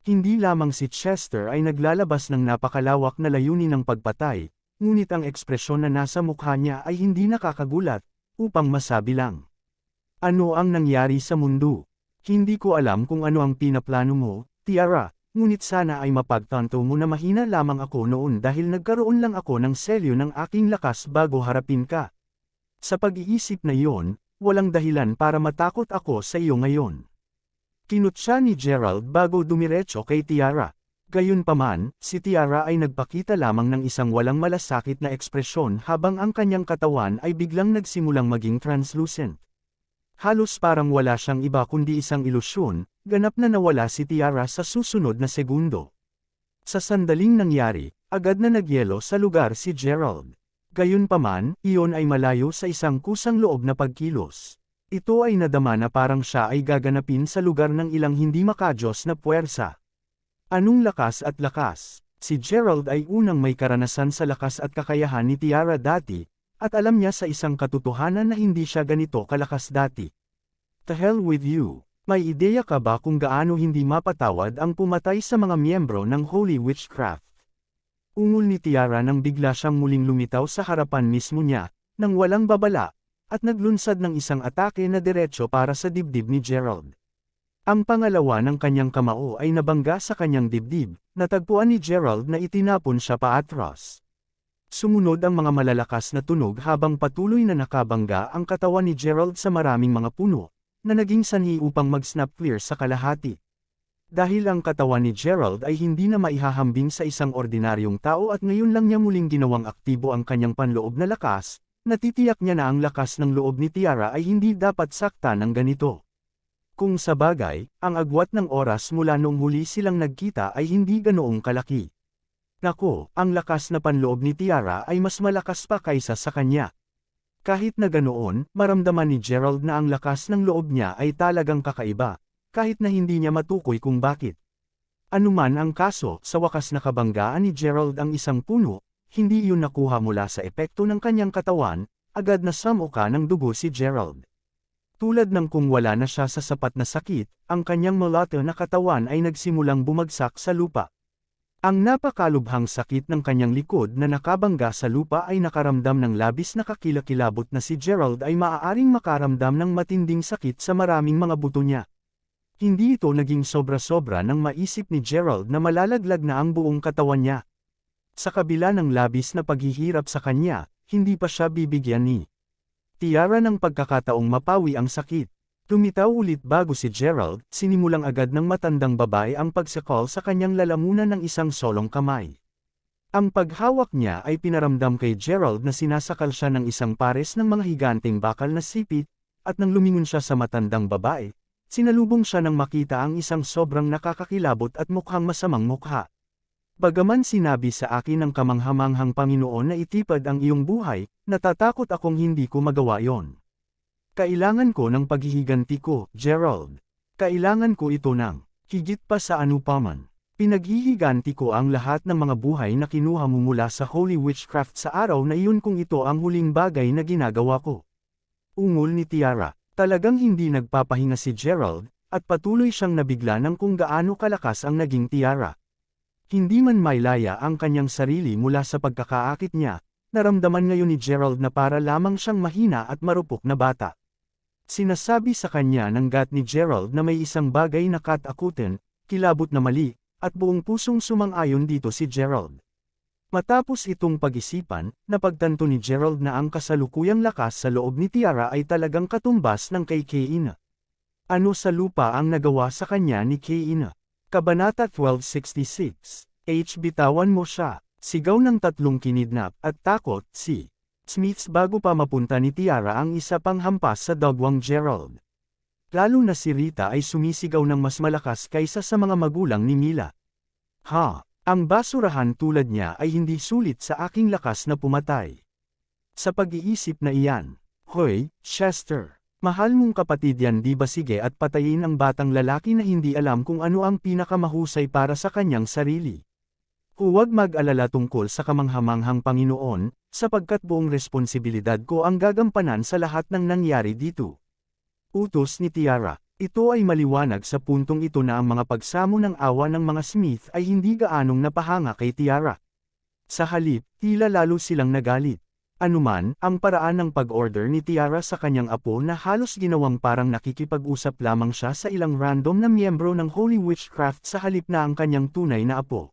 Hindi lamang si Chester ay naglalabas ng napakalawak na layunin ng pagpatay, ngunit ang ekspresyon na nasa mukha niya ay hindi nakakagulat, upang masabi lang. Ano ang nangyari sa mundo? Hindi ko alam kung ano ang pinaplano mo, Tiara, ngunit sana ay mapagtanto mo na mahina lamang ako noon dahil nagkaroon lang ako ng selyo ng aking lakas bago harapin ka. Sa pag-iisip na iyon, walang dahilan para matakot ako sa iyo ngayon. Kinutya ni Gerald bago dumiretso kay Tiara. Gayunpaman, si Tiara ay nagpakita lamang ng isang walang malasakit na ekspresyon habang ang kanyang katawan ay biglang nagsimulang maging translucent. Halos parang wala siyang iba kundi isang ilusyon, ganap na nawala si Tiara sa susunod na segundo. Sa sandaling nangyari, agad na nagyelo sa lugar si Gerald. Gayunpaman, iyon ay malayo sa isang kusang loob na pagkilos. Ito ay nadama na parang siya ay gaganapin sa lugar ng ilang hindi makajos na puwersa. Anong lakas at lakas? Si Gerald ay unang may karanasan sa lakas at kakayahan ni Tiara dati, at alam niya sa isang katotohanan na hindi siya ganito kalakas dati. To hell with you. May ideya ka ba kung gaano hindi mapatawad ang pumatay sa mga miyembro ng Holy Witchcraft? Ungol ni Tiara nang bigla siyang muling lumitaw sa harapan mismo niya, nang walang babala, at naglunsad ng isang atake na diretso para sa dibdib ni Gerald. Ang pangalawa ng kanyang kamao ay nabangga sa kanyang dibdib, natagpuan ni Gerald na itinapon siya paatras. Sumunod ang mga malalakas na tunog habang patuloy na nakabangga ang katawan ni Gerald sa maraming mga puno, na naging sanhi upang mag-snap clear sa kalahati. Dahil ang katawan ni Gerald ay hindi na maihahambing sa isang ordinaryong tao at ngayon lang niya muling ginawang aktibo ang kanyang panloob na lakas, natitiyak niya na ang lakas ng loob ni Tiara ay hindi dapat sakta ng ganito. Kung sabagay, ang agwat ng oras mula noong huli silang nagkita ay hindi ganoong kalaki. Nako, ang lakas na panloob ni Tiara ay mas malakas pa kaysa sa kanya. Kahit na ganoon, maramdaman ni Gerald na ang lakas ng loob niya ay talagang kakaiba, kahit na hindi niya matukoy kung bakit. Anuman ang kaso, sa wakas nakabanggaan ni Gerald ang isang puno, hindi iyon nakuha mula sa epekto ng kanyang katawan, agad na samuka ng dugo si Gerald. Tulad ng kung wala na siya sa sapat na sakit, ang kanyang mulatto na katawan ay nagsimulang bumagsak sa lupa. Ang napakalubhang sakit ng kanyang likod na nakabangga sa lupa ay nakaramdam ng labis na kakilakilabot na si Gerald ay maaaring makaramdam ng matinding sakit sa maraming mga buto niya. Hindi ito naging sobra-sobra nang maisip ni Gerald na malalaglag na ang buong katawan niya. Sa kabila ng labis na paghihirap sa kanya, hindi pa siya bibigyan ni Tiara ng pagkakataong mapawi ang sakit. Tumitaw ulit bago si Gerald, sinimulang agad ng matandang babae ang pagsakal sa kanyang lalamunan ng isang solong kamay. Ang paghawak niya ay pinaramdam kay Gerald na sinasakal siya ng isang pares ng mga higanteng bakal na sipit, at nang lumingon siya sa matandang babae, sinalubong siya nang makita ang isang sobrang nakakakilabot at mukhang masamang mukha. Bagaman sinabi sa akin ng kamanghamanghang Panginoon na itipad ang iyong buhay, natatakot akong hindi ko magawa yon. Kailangan ko ng paghihiganti ko, Gerald. Kailangan ko ito ng higit pa sa anupaman. Pinaghihiganti ko ang lahat ng mga buhay na kinuha mo mula sa Holy Witchcraft sa araw na iyon kung ito ang huling bagay na ginagawa ko. Ungol ni Tiara. Talagang hindi nagpapahinga si Gerald, at patuloy siyang nabigla ng kung gaano kalakas ang naging Tiara. Hindi man mailaya ang kanyang sarili mula sa pagkakaakit niya, naramdaman ngayon ni Gerald na para lamang siyang mahina at marupok na bata. Sinasabi sa kanya ng gat ni Gerald na may isang bagay na katakutin, kilabot na mali, at buong pusong sumang-ayon dito si Gerald. Matapos itong pag-isipan, napagtanto ni Gerald na ang kasalukuyang lakas sa loob ni Tiara ay talagang katumbas ng kay Keina. Ano sa lupa ang nagawa sa kanya ni Keina? Kabanata 1266. Bitawan mo siya. Sigaw ng tatlong kinidnap at takot si Smiths bago pa mapunta ni Tiara ang isa pang hampas sa dagwang Gerald. Lalo na si Rita ay sumisigaw ng mas malakas kaysa sa mga magulang ni Mila. Ang basurahan tulad niya ay hindi sulit sa aking lakas na pumatay. Sa pag-iisip na iyan, Hoy, Chester! Mahal mong kapatid yan, di ba? Sige at patayin ang batang lalaki na hindi alam kung ano ang pinakamahusay para sa kanyang sarili. Huwag mag-alala tungkol sa kamanghamanghang Panginoon, sapagkat buong responsibilidad ko ang gagampanan sa lahat ng nangyari dito. Utos ni Tiara. Ito ay maliwanag sa puntong ito na ang mga pagsamo ng awa ng mga Smith ay hindi gaanong napahanga kay Tiara. Sa halip, tila lalo silang nagalit. Anuman, ang paraan ng pag-order ni Tiara sa kanyang apo na halos ginawang parang nakikipag-usap lamang siya sa ilang random na miyembro ng Holy Witchcraft sa halip na ang kanyang tunay na apo.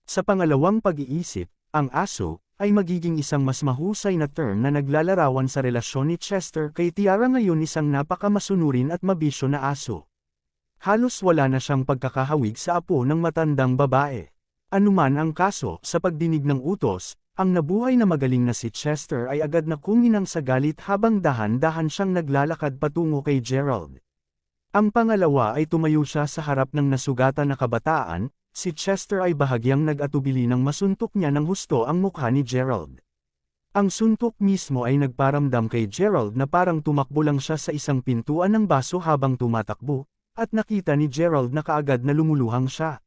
Sa pangalawang pag-iisip, ang aso, ay magiging isang mas mahusay na term na naglalarawan sa relasyon ni Chester kay Tiara ngayon, isang napakamasunurin at mabisyo na aso. Halos wala na siyang pagkakahawig sa apo ng matandang babae. Anuman ang kaso, sa pagdinig ng utos, ang nabuhay na magaling na si Chester ay agad na kuminang sa galit habang dahan-dahan siyang naglalakad patungo kay Gerald. Ang pangalawa ay tumayo siya sa harap ng nasugatan na kabataan. Si Chester ay bahagyang nag-atubili ng masuntok niya ng husto ang mukha ni Gerald. Ang suntok mismo ay nagparamdam kay Gerald na parang tumakbo lang siya sa isang pintuan ng baso habang tumatakbo, at nakita ni Gerald na kaagad na lumuluhang siya.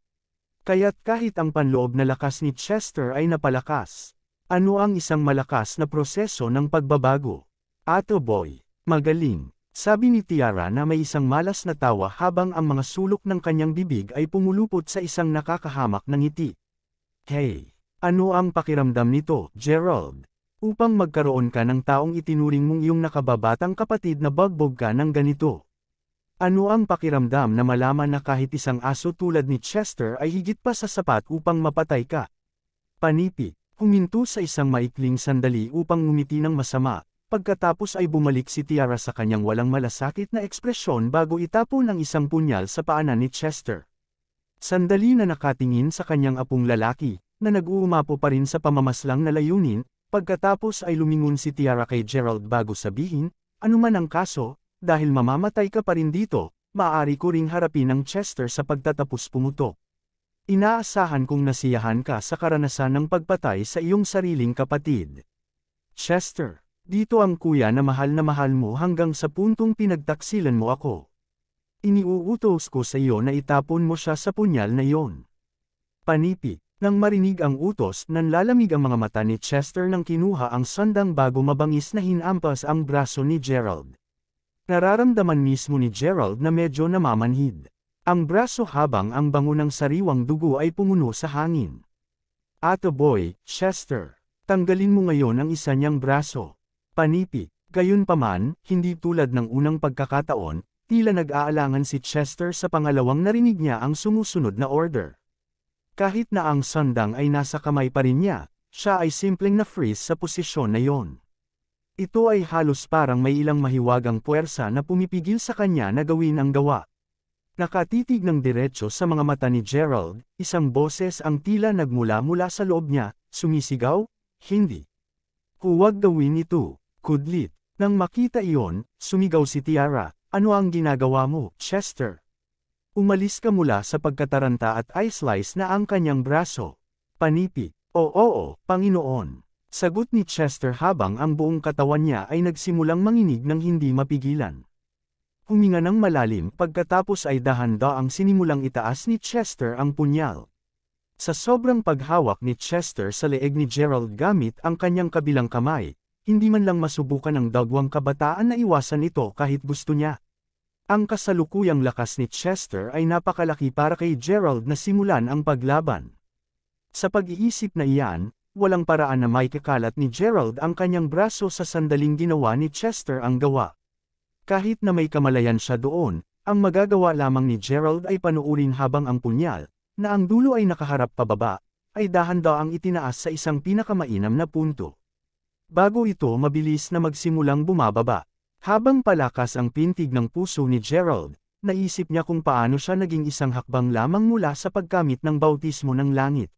Kaya't kahit ang panloob na lakas ni Chester ay napalakas. Ano ang isang malakas na proseso ng pagbabago? Ato boy, magaling. Sabi ni Tiara na may isang malas na tawa habang ang mga sulok ng kanyang bibig ay pumulupot sa isang nakakahamak na ngiti. Hey! Ano ang pakiramdam nito, Gerald? Upang magkaroon ka ng taong itinuring mong iyong nakababatang kapatid na bagbog ka ng ganito. Ano ang pakiramdam na malaman na kahit isang aso tulad ni Chester ay higit pa sa sapat upang mapatay ka? Panipi, huminto sa isang maikling sandali upang ngumiti ng masama. Pagkatapos ay bumalik si Tiara sa kanyang walang malasakit na ekspresyon bago itapon ang isang punyal sa paanan ni Chester. Sandali na nakatingin sa kanyang apong lalaki, na nag-uumapo pa rin sa pamamaslang na layunin, pagkatapos ay lumingon si Tiara kay Gerald bago sabihin, anuman ang kaso, dahil mamamatay ka pa rin dito, maaari ko ring harapin ang Chester sa pagtatapos pumutok. Inaasahan kong nasiyahan ka sa karanasan ng pagpatay sa iyong sariling kapatid. Chester, dito ang kuya na mahal mo hanggang sa puntong pinagtaksilan mo ako. Iniuutos ko sa iyo na itapon mo siya sa punyal na iyon. Panipi, nang marinig ang utos, nanlalamig ang mga mata ni Chester nang kinuha ang sandang bago mabangis na hinampas ang braso ni Gerald. Nararamdaman mismo ni Gerald na medyo namamanhid. Ang braso habang ang bango ng sariwang dugo ay pumuno sa hangin. Ato boy, Chester, tanggalin mo ngayon ang isa niyang braso. Panipi, gayunpaman, hindi tulad ng unang pagkakataon, tila nag-aalangan si Chester sa pangalawang narinig niya ang sumusunod na order. Kahit na ang sandang ay nasa kamay pa rin niya, siya ay simpleng na-freeze sa posisyon na yon. Ito ay halos parang may ilang mahiwagang puwersa na pumipigil sa kanya na gawin ang gawa. Nakatitig ng diretso sa mga mata ni Gerald, isang boses ang tila nagmula-mula sa loob niya, sumisigaw, "Hindi. Huwag gawin ito, kudlit." Nang makita iyon, sumigaw si Tiara, "Ano ang ginagawa mo, Chester? Umalis ka mula sa pagkataranta at i-slice na ang kanyang braso." Panipi, Oo, Panginoon." Sagot ni Chester habang ang buong katawan niya ay nagsimulang manginig ng hindi mapigilan. Huminga ng malalim pagkatapos ay dahan-daang sinimulang itaas ni Chester ang punyal. Sa sobrang paghawak ni Chester sa leeg ni Gerald gamit ang kanyang kabilang kamay, hindi man lang masubukan ng dagwang kabataan na iwasan ito kahit gusto niya. Ang kasalukuyang lakas ni Chester ay napakalaki para kay Gerald na simulan ang paglaban. Sa pag-iisip na iyan, walang paraan na maikakalat ni Gerald ang kanyang braso sa sandaling ginawa ni Chester ang gawa. Kahit na may kamalayan siya doon, ang magagawa lamang ni Gerald ay panuurin habang ang punyal, na ang dulo ay nakaharap pababa, ay dahan-daang itinaas sa isang pinakamainam na punto. Bago ito mabilis na magsimulang bumababa. Habang palakas ang pintig ng puso ni Gerald, naisip niya kung paano siya naging isang hakbang lamang mula sa pagkamit ng bautismo ng langit.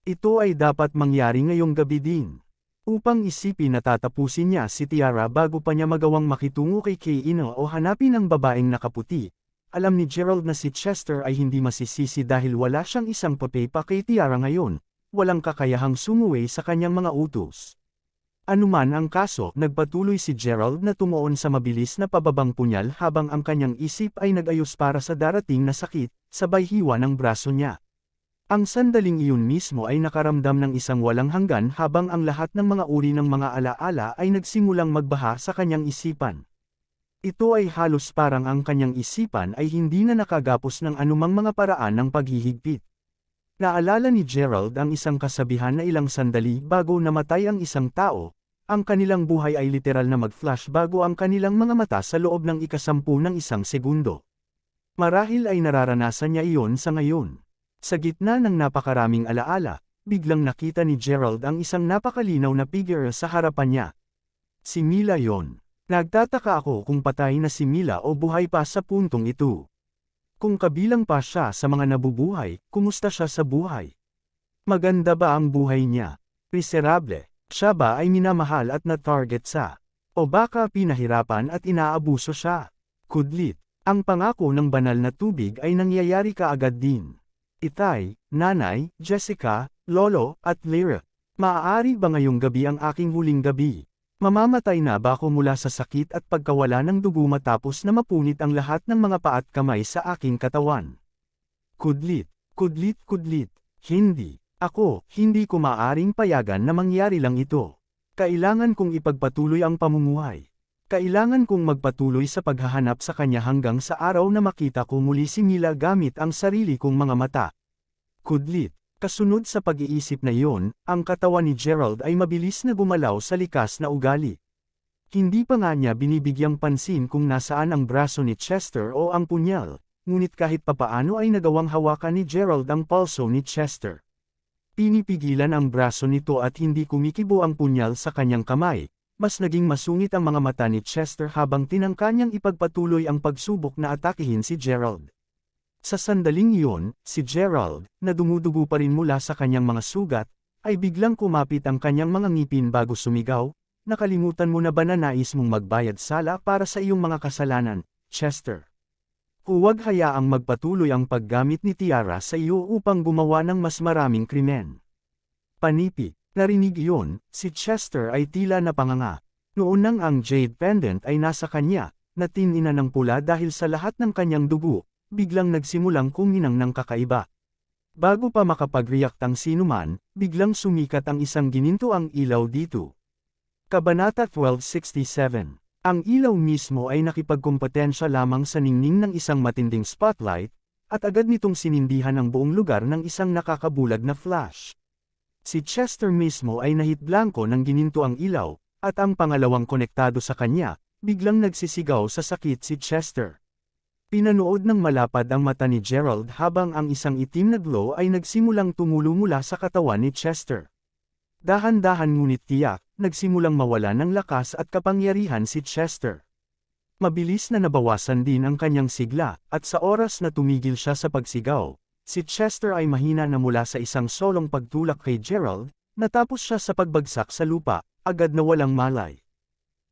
Ito ay dapat mangyari ngayong gabi din. Upang isipin na tatapusin niya si Tiara bago pa niya magawang makitungo kay Keino o hanapin ang babaeng nakaputi, alam ni Gerald na si Chester ay hindi masisisi dahil wala siyang isang papel pa kay Tiara ngayon, walang kakayahang sumuway sa kanyang mga utos. Anuman ang kaso, nagpatuloy si Gerald na tumuon sa mabilis na pababang punyal habang ang kanyang isip ay nag-ayos para sa darating na sakit, sabay hiwa ng braso niya. Ang sandaling iyon mismo ay nakaramdam ng isang walang hanggan habang ang lahat ng mga uri ng mga alaala ay nagsimulang magbaha sa kanyang isipan. Ito ay halos parang ang kanyang isipan ay hindi na nakagapos ng anumang mga paraan ng paghihigpit. Naalala ni Gerald ang isang kasabihan na ilang sandali bago namatay ang isang tao, ang kanilang buhay ay literal na mag-flash bago ang kanilang mga mata sa loob ng ikasampu ng isang segundo. Marahil ay nararanasan niya iyon sa ngayon. Sa gitna ng napakaraming alaala, biglang nakita ni Gerald ang isang napakalinaw na figure sa harapan niya. Si Mila yon. Nagtataka ako kung patay na si Mila o buhay pa sa puntong ito. Kung kabilang pa siya sa mga nabubuhay, kumusta siya sa buhay? Maganda ba ang buhay niya? Miserable, siya ba ay minamahal at na-target sa? O baka pinahirapan at inaabuso siya? Kudlit, ang pangako ng banal na tubig ay nangyayari kaagad din. Itay, Nanay, Jessica, Lolo, at Lyra. Maaari ba ngayong gabi ang aking huling gabi? Mamamatay na ba ako mula sa sakit at pagkawala ng dugo matapos na mapunit ang lahat ng mga paa at kamay sa aking katawan? Kudlit, kudlit, kudlit. Hindi. Ako, hindi ko maaring payagan na mangyari lang ito. Kailangan kong ipagpatuloy ang pamumuhay. Kailangan kong magpatuloy sa paghahanap sa kanya hanggang sa araw na makita ko muli si Mila gamit ang sarili kong mga mata. Kudlit. Kasunod sa pag-iisip na iyon, ang katawan ni Gerald ay mabilis na gumalaw sa likas na ugali. Hindi pa nga niya binibigyang pansin kung nasaan ang braso ni Chester o ang punyal, ngunit kahit papaano ay nagawang hawakan ni Gerald ang palso ni Chester. Pinipigilan ang braso nito at hindi kumikibo ang punyal sa kanyang kamay. Mas naging masungit ang mga mata ni Chester habang tinangka niyang ipagpatuloy ang pagsubok na atakihin si Gerald. Sa sandaling iyon, si Gerald, na dumudugo pa rin mula sa kanyang mga sugat, ay biglang kumapit ang kanyang mga ngipin bago sumigaw, "Nakalimutan mo na ba na nais mong magbayad sala para sa iyong mga kasalanan, Chester? Huwag hayaang magpatuloy ang paggamit ni Tiara sa iyo upang gumawa ng mas maraming krimen. Panipik, narinig iyon, si Chester ay tila napanganga. Noon nang ang jade pendant ay nasa kanya, na tinina ng pula dahil sa lahat ng kanyang dugo, biglang nagsimulang kuminang ng kakaiba. Bago pa makapag-react ang sinuman, biglang sumikat ang isang ginintoang ilaw dito. Kabanata 1267. Ang ilaw mismo ay nakipagkompetensya lamang sa ningning ng isang matinding spotlight, at agad nitong sinindihan ang buong lugar ng isang nakakabulag na flash. Si Chester mismo ay nahitblanko ng ginintoang ilaw, at ang pangalawang konektado sa kanya, biglang nagsisigaw sa sakit si Chester. Pinanood ng malapad ang mata ni Gerald habang ang isang itim na glow ay nagsimulang tumulo mula sa katawan ni Chester. Dahan-dahan ngunit tiyak, nagsimulang mawala ng lakas at kapangyarihan si Chester. Mabilis na nabawasan din ang kanyang sigla, at sa oras na tumigil siya sa pagsigaw, si Chester ay mahina na mula sa isang solong pagtulak kay Gerald, natapos siya sa pagbagsak sa lupa, agad na walang malay.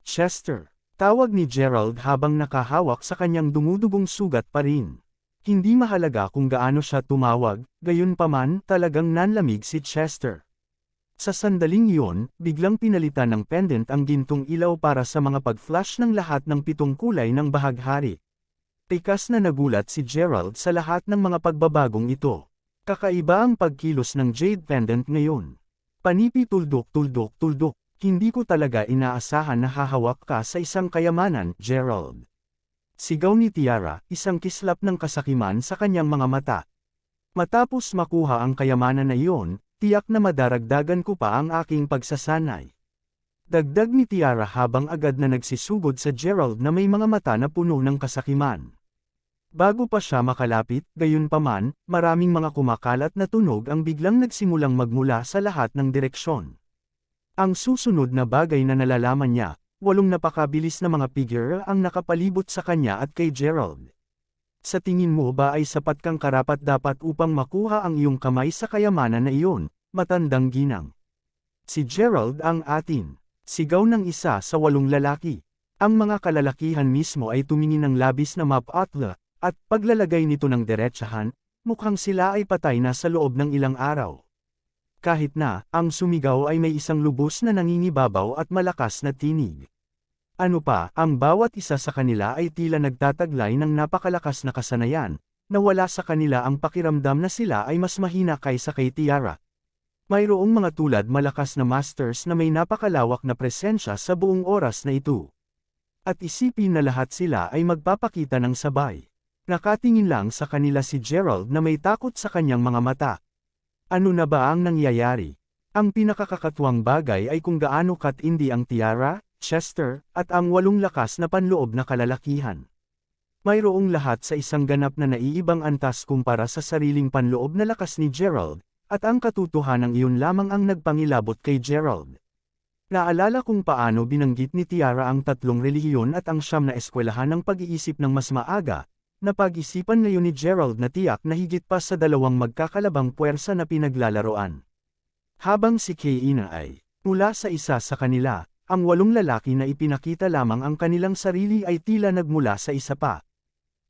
Chester, tawag ni Gerald habang nakahawak sa kanyang dumudugong sugat pa rin. Hindi mahalaga kung gaano siya tumawag, gayunpaman talagang nanlamig si Chester. Sa sandaling iyon, biglang pinalitan ng pendant ang gintong ilaw para sa mga pag-flash ng lahat ng 7 kulay ng bahaghari. Tikas na nagulat si Gerald sa lahat ng mga pagbabagong ito. Kakaiba ang pagkilos ng jade pendant ngayon. Panipi tuldok tuldok tuldok, hindi ko talaga inaasahan na hahawak ka sa isang kayamanan, Gerald. Sigaw ni Tiara, isang kislap ng kasakiman sa kanyang mga mata. Matapos makuha ang kayamanan na iyon, tiyak na madaragdagan ko pa ang aking pagsasanay. Dagdag ni Tiara habang agad na nagsisugod sa Gerald na may mga mata na puno ng kasakiman. Bago pa siya makalapit, gayunpaman, maraming mga kumakalat na tunog ang biglang nagsimulang magmula sa lahat ng direksyon. Ang susunod na bagay na nalalaman niya, 8 napakabilis na mga figure ang nakapalibot sa kanya at kay Gerald. Sa tingin mo ba ay sapat kang karapat-dapat upang makuha ang iyong kamay sa kayamanan na iyon, matandang ginang? Si Gerald ang atin. Sigaw ng isa sa 8 lalaki. Ang mga kalalakihan mismo ay tumingin ng labis na mapatla, at paglalagay nito ng diretsahan, mukhang sila ay patay na sa loob ng ilang araw. Kahit na, ang sumigaw ay may isang lubos na nangingibabaw at malakas na tinig. Ano pa, ang bawat isa sa kanila ay tila nagtataglay ng napakalakas na kasanayan, na wala sa kanila ang pakiramdam na sila ay mas mahina kaysa kay Tiara. Mayroong mga tulad malakas na masters na may napakalawak na presensya sa buong oras na ito. At isipin na lahat sila ay magpapakita ng sabay. Nakatingin lang sa kanila si Gerald na may takot sa kanyang mga mata. Ano na ba ang nangyayari? Ang pinakakakatuwang bagay ay kung gaano katindi ang Tiara, Chester, at ang 8 lakas na panloob na kalalakihan. Mayroong lahat sa isang ganap na naiibang antas kumpara sa sariling panloob na lakas ni Gerald, at ang katotohanan iyon lamang ang nagpangilabot kay Gerald. Naalala kung paano binanggit ni Tiara ang 3 relihiyon at ang 9 na eskwelahan ng pag-iisip ng mas maaga, na pag-isipan ngayon ni Gerald na tiyak na higit pa sa 2 magkakalabang puwersa na pinaglalaroan. Habang si Kaina ay, mula sa isa sa kanila, ang 8 lalaki na ipinakita lamang ang kanilang sarili ay tila nagmula sa isa pa.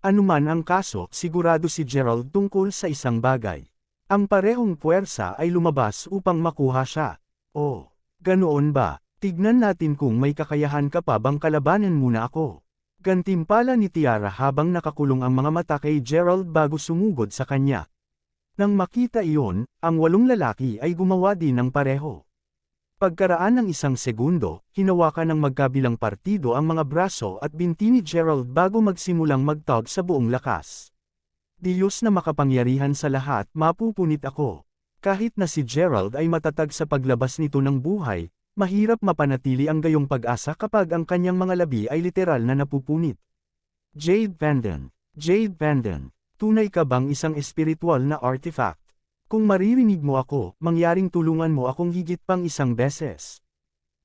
Anuman ang kaso, sigurado si Gerald tungkol sa isang bagay. Ang parehong puwersa ay lumabas upang makuha siya. Oh, ganoon ba? Tignan natin kung may kakayahan ka pa bang kalabanan muna ako. Gantimpala ni Tiara habang nakakulong ang mga mata kay Gerald bago sumugod sa kanya. Nang makita iyon, ang 8 lalaki ay gumawa din ng pareho. Pagkaraan ng 1 segundo, hinawakan ng magkabilang partido ang mga braso at binti ni Gerald bago magsimulang magtog sa buong lakas. Diyos na makapangyarihan sa lahat, mapupunit ako. Kahit na si Gerald ay matatag sa paglabas nito ng buhay, mahirap mapanatili ang gayong pag-asa kapag ang kanyang mga labi ay literal na napupunit. Jade Pendant. Jade Pendant. Tunay ka bang isang espiritual na artifact? Kung maririnig mo ako, mangyaring tulungan mo akong higit pang 1 beses.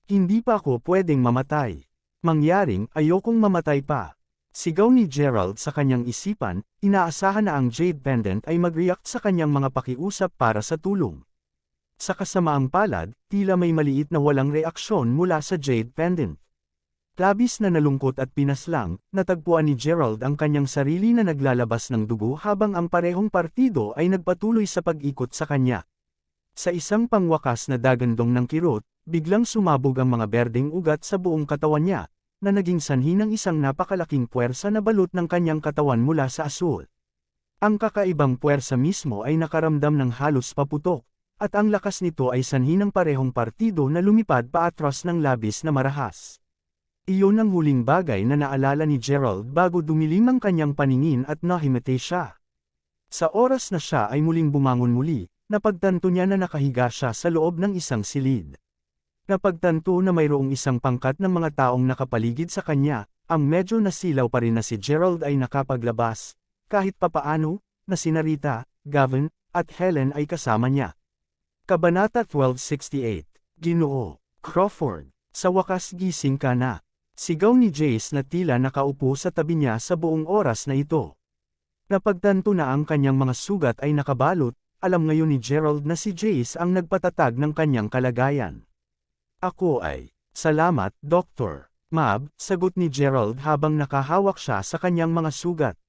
Hindi pa ako pwedeng mamatay. Mangyaring, ayokong mamatay pa. Sigaw ni Gerald sa kanyang isipan, inaasahan na ang Jade Pendant ay mag-react sa kanyang mga pakiusap para sa tulong. Sa kasamaang palad, tila may maliit na walang reaksyon mula sa Jade Pendant. Labis na nalungkot at pinaslang, natagpuan ni Gerald ang kanyang sarili na naglalabas ng dugo habang ang parehong partido ay nagpatuloy sa pag-ikot sa kanya. Sa isang pangwakas na dagandong ng kirot, biglang sumabog ang mga berdeng ugat sa buong katawan niya, na naging sanhi ng isang napakalaking puwersa na balot ng kanyang katawan mula sa asul. Ang kakaibang puwersa mismo ay nakaramdam ng halos paputok, at ang lakas nito ay sanhi ng parehong partido na lumipad paatras ng labis na marahas. Iyon ang huling bagay na naalala ni Gerald bago dumilim ang kanyang paningin at nahimete siya. Sa oras na siya ay muling bumangon muli, napagtanto niya na nakahiga siya sa loob ng isang silid. Napagtanto na mayroong isang pangkat ng mga taong nakapaligid sa kanya, ang medyo nasilaw pa rin na si Gerald ay nakapaglabas, kahit papaano, na sina Rita, Gavin, at Helen ay kasama niya. Kabanata 1268, Ginoo, Crawford, sa wakas gising ka na. Sigaw ni Jace na tila nakaupo sa tabi niya sa buong oras na ito. Napagtanto na ang kanyang mga sugat ay nakabalot, alam ngayon ni Gerald na si Jace ang nagpatatag ng kanyang kalagayan. Ako ay, salamat, Doktor. Mab, sagot ni Gerald habang nakahawak siya sa kanyang mga sugat.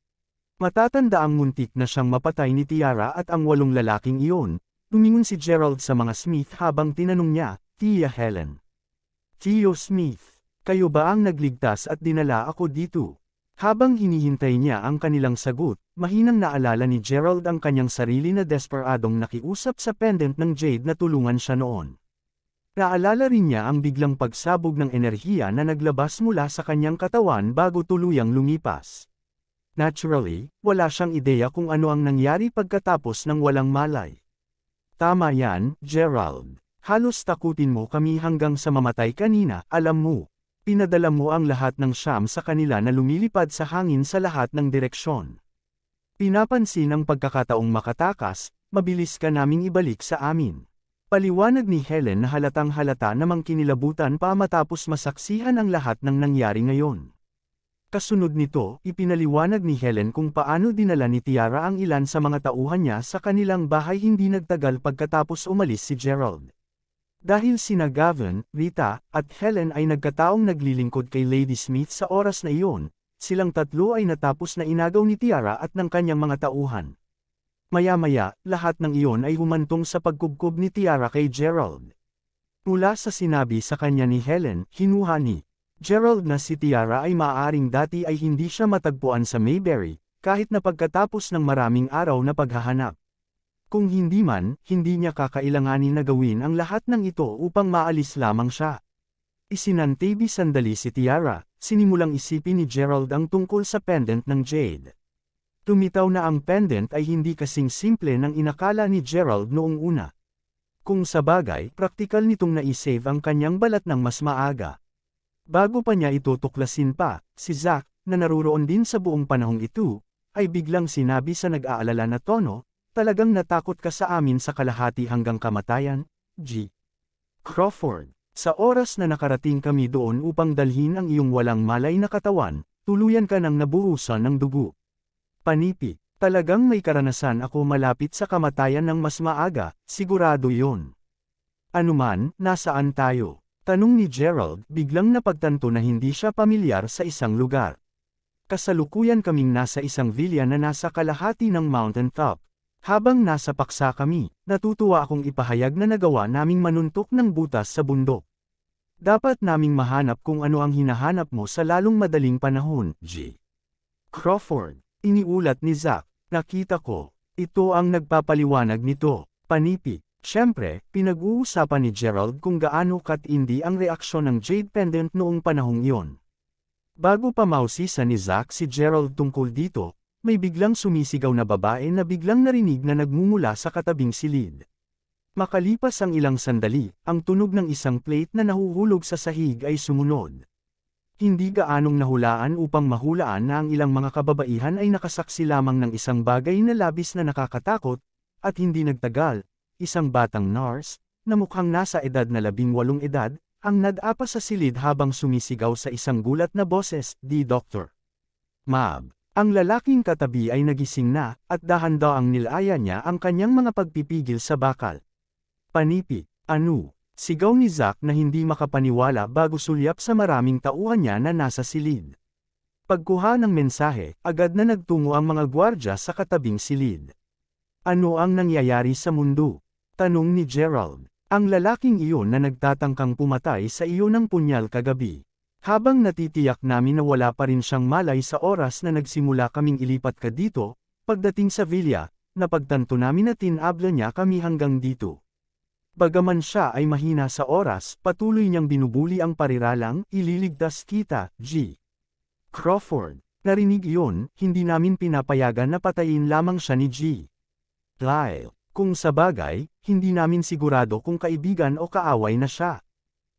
Matatanda ang muntik na siyang mapatay ni Tiara at ang 8 lalaking iyon. Tumingon si Gerald sa mga Smith habang tinanong niya, Tia Helen. Tio Smith. Kayo ba ang nagligtas at dinala ako dito? Habang hinihintay niya ang kanilang sagot, mahinang naalala ni Gerald ang kanyang sarili na desperadong nakiusap sa pendant ng Jade na tulungan siya noon. Naalala rin niya ang biglang pagsabog ng enerhiya na naglabas mula sa kanyang katawan bago tuluyang lumipas. Naturally, wala siyang ideya kung ano ang nangyari pagkatapos ng walang malay. Tama yan, Gerald. Halos takutin mo kami hanggang sa mamatay kanina, alam mo. Pinadala mo ang lahat ng siyam sa kanila na lumilipad sa hangin sa lahat ng direksyon. Pinapansin ang pagkakataong makatakas, mabilis ka naming ibalik sa amin. Paliwanag ni Helen na halatang halata namang kinilabutan pa matapos masaksihan ang lahat ng nangyari ngayon. Kasunod nito, ipinaliwanag ni Helen kung paano dinala ni Tiara ang ilan sa mga tauhan niya sa kanilang bahay hindi nagtagal pagkatapos umalis si Gerald. Dahil sina Gavin, Rita, at Helen ay nagkataong naglilingkod kay Lady Smith sa oras na iyon, silang tatlo ay natapos na inagaw ni Tiara at ng kanyang mga tauhan. Maya-maya, lahat ng iyon ay humantong sa pagkubkob ni Tiara kay Gerald. Mula sa sinabi sa kanya ni Helen, hinuha ni Gerald na si Tiara ay maaaring dati ay hindi siya matagpuan sa Mayberry, kahit na pagkatapos ng maraming araw na paghahanap. Kung hindi man, hindi niya kakailanganin na gawin ang lahat ng ito upang maalis lamang siya. Isinantabi sandali si Tiara, sinimulang isipin ni Gerald ang tungkol sa pendant ng Jade. Tumitaw na ang pendant ay hindi kasing simple ng inakala ni Gerald noong una. Kung sabagay, praktikal nitong naisave ang kanyang balat ng mas maaga. Bago pa niya ito tuklasin pa, si Zack, na naruroon din sa buong panahong ito, ay biglang sinabi sa nag-aalala na tono, talagang natakot ka sa amin sa kalahati hanggang kamatayan, G. Crawford. Sa oras na nakarating kami doon upang dalhin ang iyong walang malay na katawan, tuluyan ka nang nabuhusan ng dugo. Panipi, talagang may karanasan ako malapit sa kamatayan ng mas maaga, sigurado yon. Anuman, nasaan tayo? Tanong ni Gerald, biglang napagtanto na hindi siya pamilyar sa isang lugar. Kasalukuyan kaming nasa isang villa na nasa kalahati ng mountain top. Habang nasa paksa kami, natutuwa akong ipahayag na nagawa naming manuntok ng butas sa bundok. Dapat naming mahanap kung ano ang hinahanap mo sa lalong madaling panahon, G. Crawford. Iniulat ni Zack, nakita ko. Ito ang nagpapaliwanag nito, panipi. Siyempre, pinag-uusapan ni Gerald kung gaano katindi ang reaksyon ng Jade Pendant noong panahong iyon. Bago pa mausisa ni Zack si Gerald tungkol dito, may biglang sumisigaw na babae na biglang narinig na nagmumula sa katabing silid. Makalipas ang ilang sandali, ang tunog ng isang plate na nahuhulog sa sahig ay sumunod. Hindi gaanong nahulaan upang mahulaan na ang ilang mga kababaihan ay nakasaksi lamang ng isang bagay na labis na nakakatakot, at hindi nagtagal, isang batang nurse, na mukhang nasa edad na 18 edad, ang nadapa sa silid habang sumisigaw sa isang gulat na boses, "Di Doctor." Mab. Ang lalaking katabi ay nagising na, at dahan-daang nilaya niya ang kanyang mga pagpipigil sa bakal. Panipi, ano? Sigaw ni Zack na hindi makapaniwala bago sulyap sa maraming tauhan niya na nasa silid. Pagkuha ng mensahe, agad na nagtungo ang mga gwardya sa katabing silid. Ano ang nangyayari sa mundo? Tanong ni Gerald. Ang lalaking iyon na nagtatangkang pumatay sa iyo ng punyal kagabi. Habang natitiyak namin na wala pa rin siyang malay sa oras na nagsimula kaming ilipat ka dito, pagdating sa villa, napagtanto namin na tinabla niya kami hanggang dito. Bagaman siya ay mahina sa oras, patuloy niyang binubuli ang pariralang, ililigtas kita, G. Crawford. Narinig iyon, hindi namin pinapayagan na patayin lamang siya ni G. Lyle. Kung sa bagay, hindi namin sigurado kung kaibigan o kaaway na siya.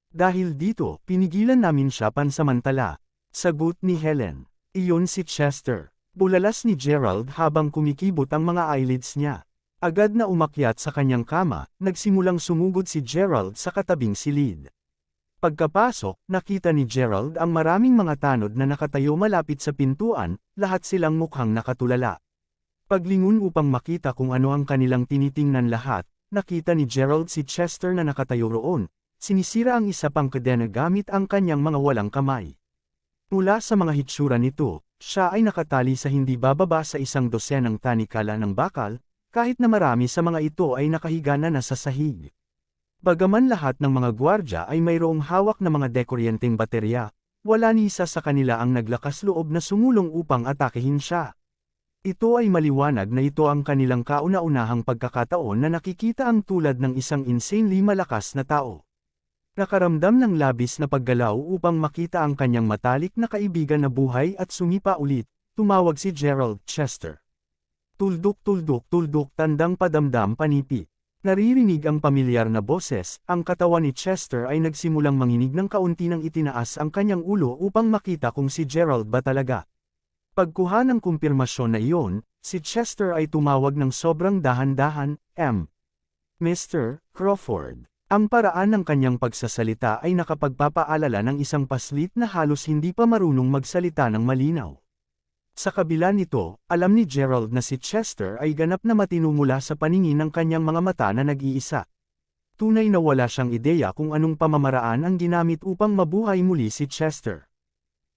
Dahil dito, pinigilan namin siya pansamantala. Sagot ni Helen. Iyon si Chester. Bulalas ni Gerald habang kumikibot ang mga eyelids niya. Agad na umakyat sa kanyang kama, nagsimulang sumugod si Gerald sa katabing silid. Pagkapasok, nakita ni Gerald ang maraming mga tanod na nakatayo malapit sa pintuan, lahat silang mukhang nakatulala. Paglingon upang makita kung ano ang kanilang tinitingnan lahat, nakita ni Gerald si Chester na nakatayo roon, sinisira ang isa pang kadena gamit ang kanyang mga walang kamay. Mula sa mga hitsura nito, siya ay nakatali sa hindi bababa sa 100 tanikala ng bakal, kahit na marami sa mga ito ay nakahiga na nasa sahig. Bagaman lahat ng mga gwardya ay mayroong hawak na mga dekuryenteng baterya, wala ni isa sa kanila ang naglakas loob na sumulong upang atakehin siya. Ito ay maliwanag na ito ang kanilang kauna-unahang pagkakataon na nakikita ang tulad ng isang insanely malakas na tao. Nakaramdam ng labis na paggalaw upang makita ang kanyang matalik na kaibigan na buhay at sumipa ulit, tumawag si Gerald. Chester. Tuldok tuldok tuldok tandang padamdam panipi. Naririnig ang pamilyar na boses, ang katawan ni Chester ay nagsimulang manginig ng kaunti nang itinaas ang kanyang ulo upang makita kung si Gerald ba talaga. Pagkuha ng kumpirmasyon na iyon, si Chester ay tumawag ng sobrang dahan-dahan, Mr. Crawford. Ang paraan ng kanyang pagsasalita ay nakapagpapaalala ng isang paslit na halos hindi pa marunong magsalita ng malinaw. Sa kabila nito, alam ni Gerald na si Chester ay ganap na matino mula sa paningin ng kanyang mga mata na nag-iisa. Tunay na wala siyang ideya kung anong pamamaraan ang ginamit upang mabuhay muli si Chester.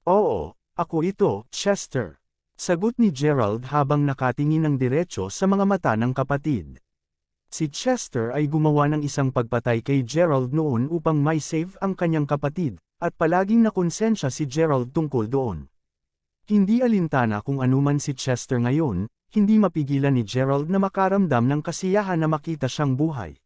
Oo. Ako ito, Chester. Sagot ni Gerald habang nakatingin ng diretso sa mga mata ng kapatid. Si Chester ay gumawa ng isang pagpatay kay Gerald noon upang may save ang kanyang kapatid, at palaging nakonsensya si Gerald tungkol doon. Hindi alintana kung anuman si Chester ngayon, hindi mapigilan ni Gerald na makaramdam ng kasiyahan na makita siyang buhay.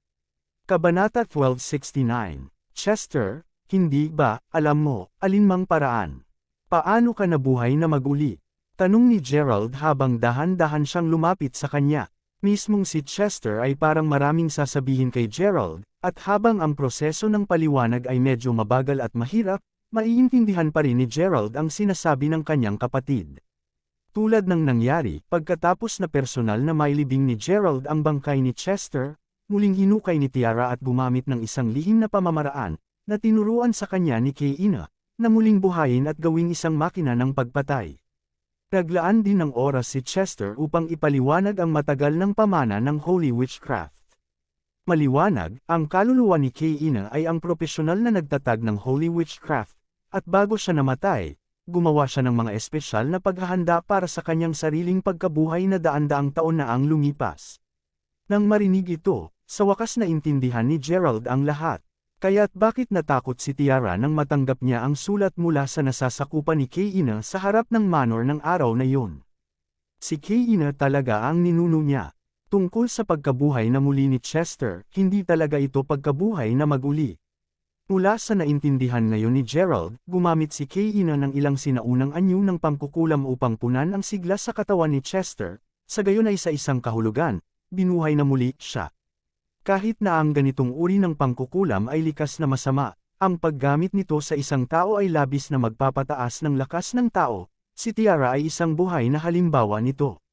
Kabanata 1269. Chester, hindi ba, alam mo, alinmang paraan? Paano ka nabuhay na mag-uli? Tanong ni Gerald habang dahan-dahan siyang lumapit sa kanya. Mismong si Chester ay parang maraming sasabihin kay Gerald, at habang ang proseso ng paliwanag ay medyo mabagal at mahirap, maiintindihan pa rin ni Gerald ang sinasabi ng kanyang kapatid. Tulad ng nangyari, pagkatapos na personal na mailibing ni Gerald ang bangkay ni Chester, muling hinukay ni Tiara at gumamit ng isang lihim na pamamaraan, na tinuruan sa kanya ni Kayina, na muling buhayin at gawing isang makina ng pagpatay. Naglaan din ng oras si Chester upang ipaliwanag ang matagal ng pamana ng Holy Witchcraft. Maliwanag, ang kaluluwa ni Kayina ay ang propesyonal na nagtatag ng Holy Witchcraft, at bago siya namatay, gumawa siya ng mga espesyal na paghahanda para sa kanyang sariling pagkabuhay na daan-daang taon na ang lumipas. Nang marinig ito, sa wakas na intindihan ni Gerald ang lahat. Kaya't bakit natakot si Tiara nang matanggap niya ang sulat mula sa nasasakupan ni Kayina sa harap ng manor ng araw na iyon? Si Kayina talaga ang ninuno niya. Tungkol sa pagkabuhay na muli ni Chester, hindi talaga ito pagkabuhay na mag-uli. Mula sa naintindihan ngayon ni Gerald, gumamit si Kayina ng ilang sinaunang anyo ng pangkukulam upang punan ang sigla sa katawan ni Chester, sa gayon ay sa isang kahulugan, binuhay na muli siya. Kahit na ang ganitong uri ng pangkukulam ay likas na masama, ang paggamit nito sa isang tao ay labis na magpapataas ng lakas ng tao, si Tiara ay isang buhay na halimbawa nito.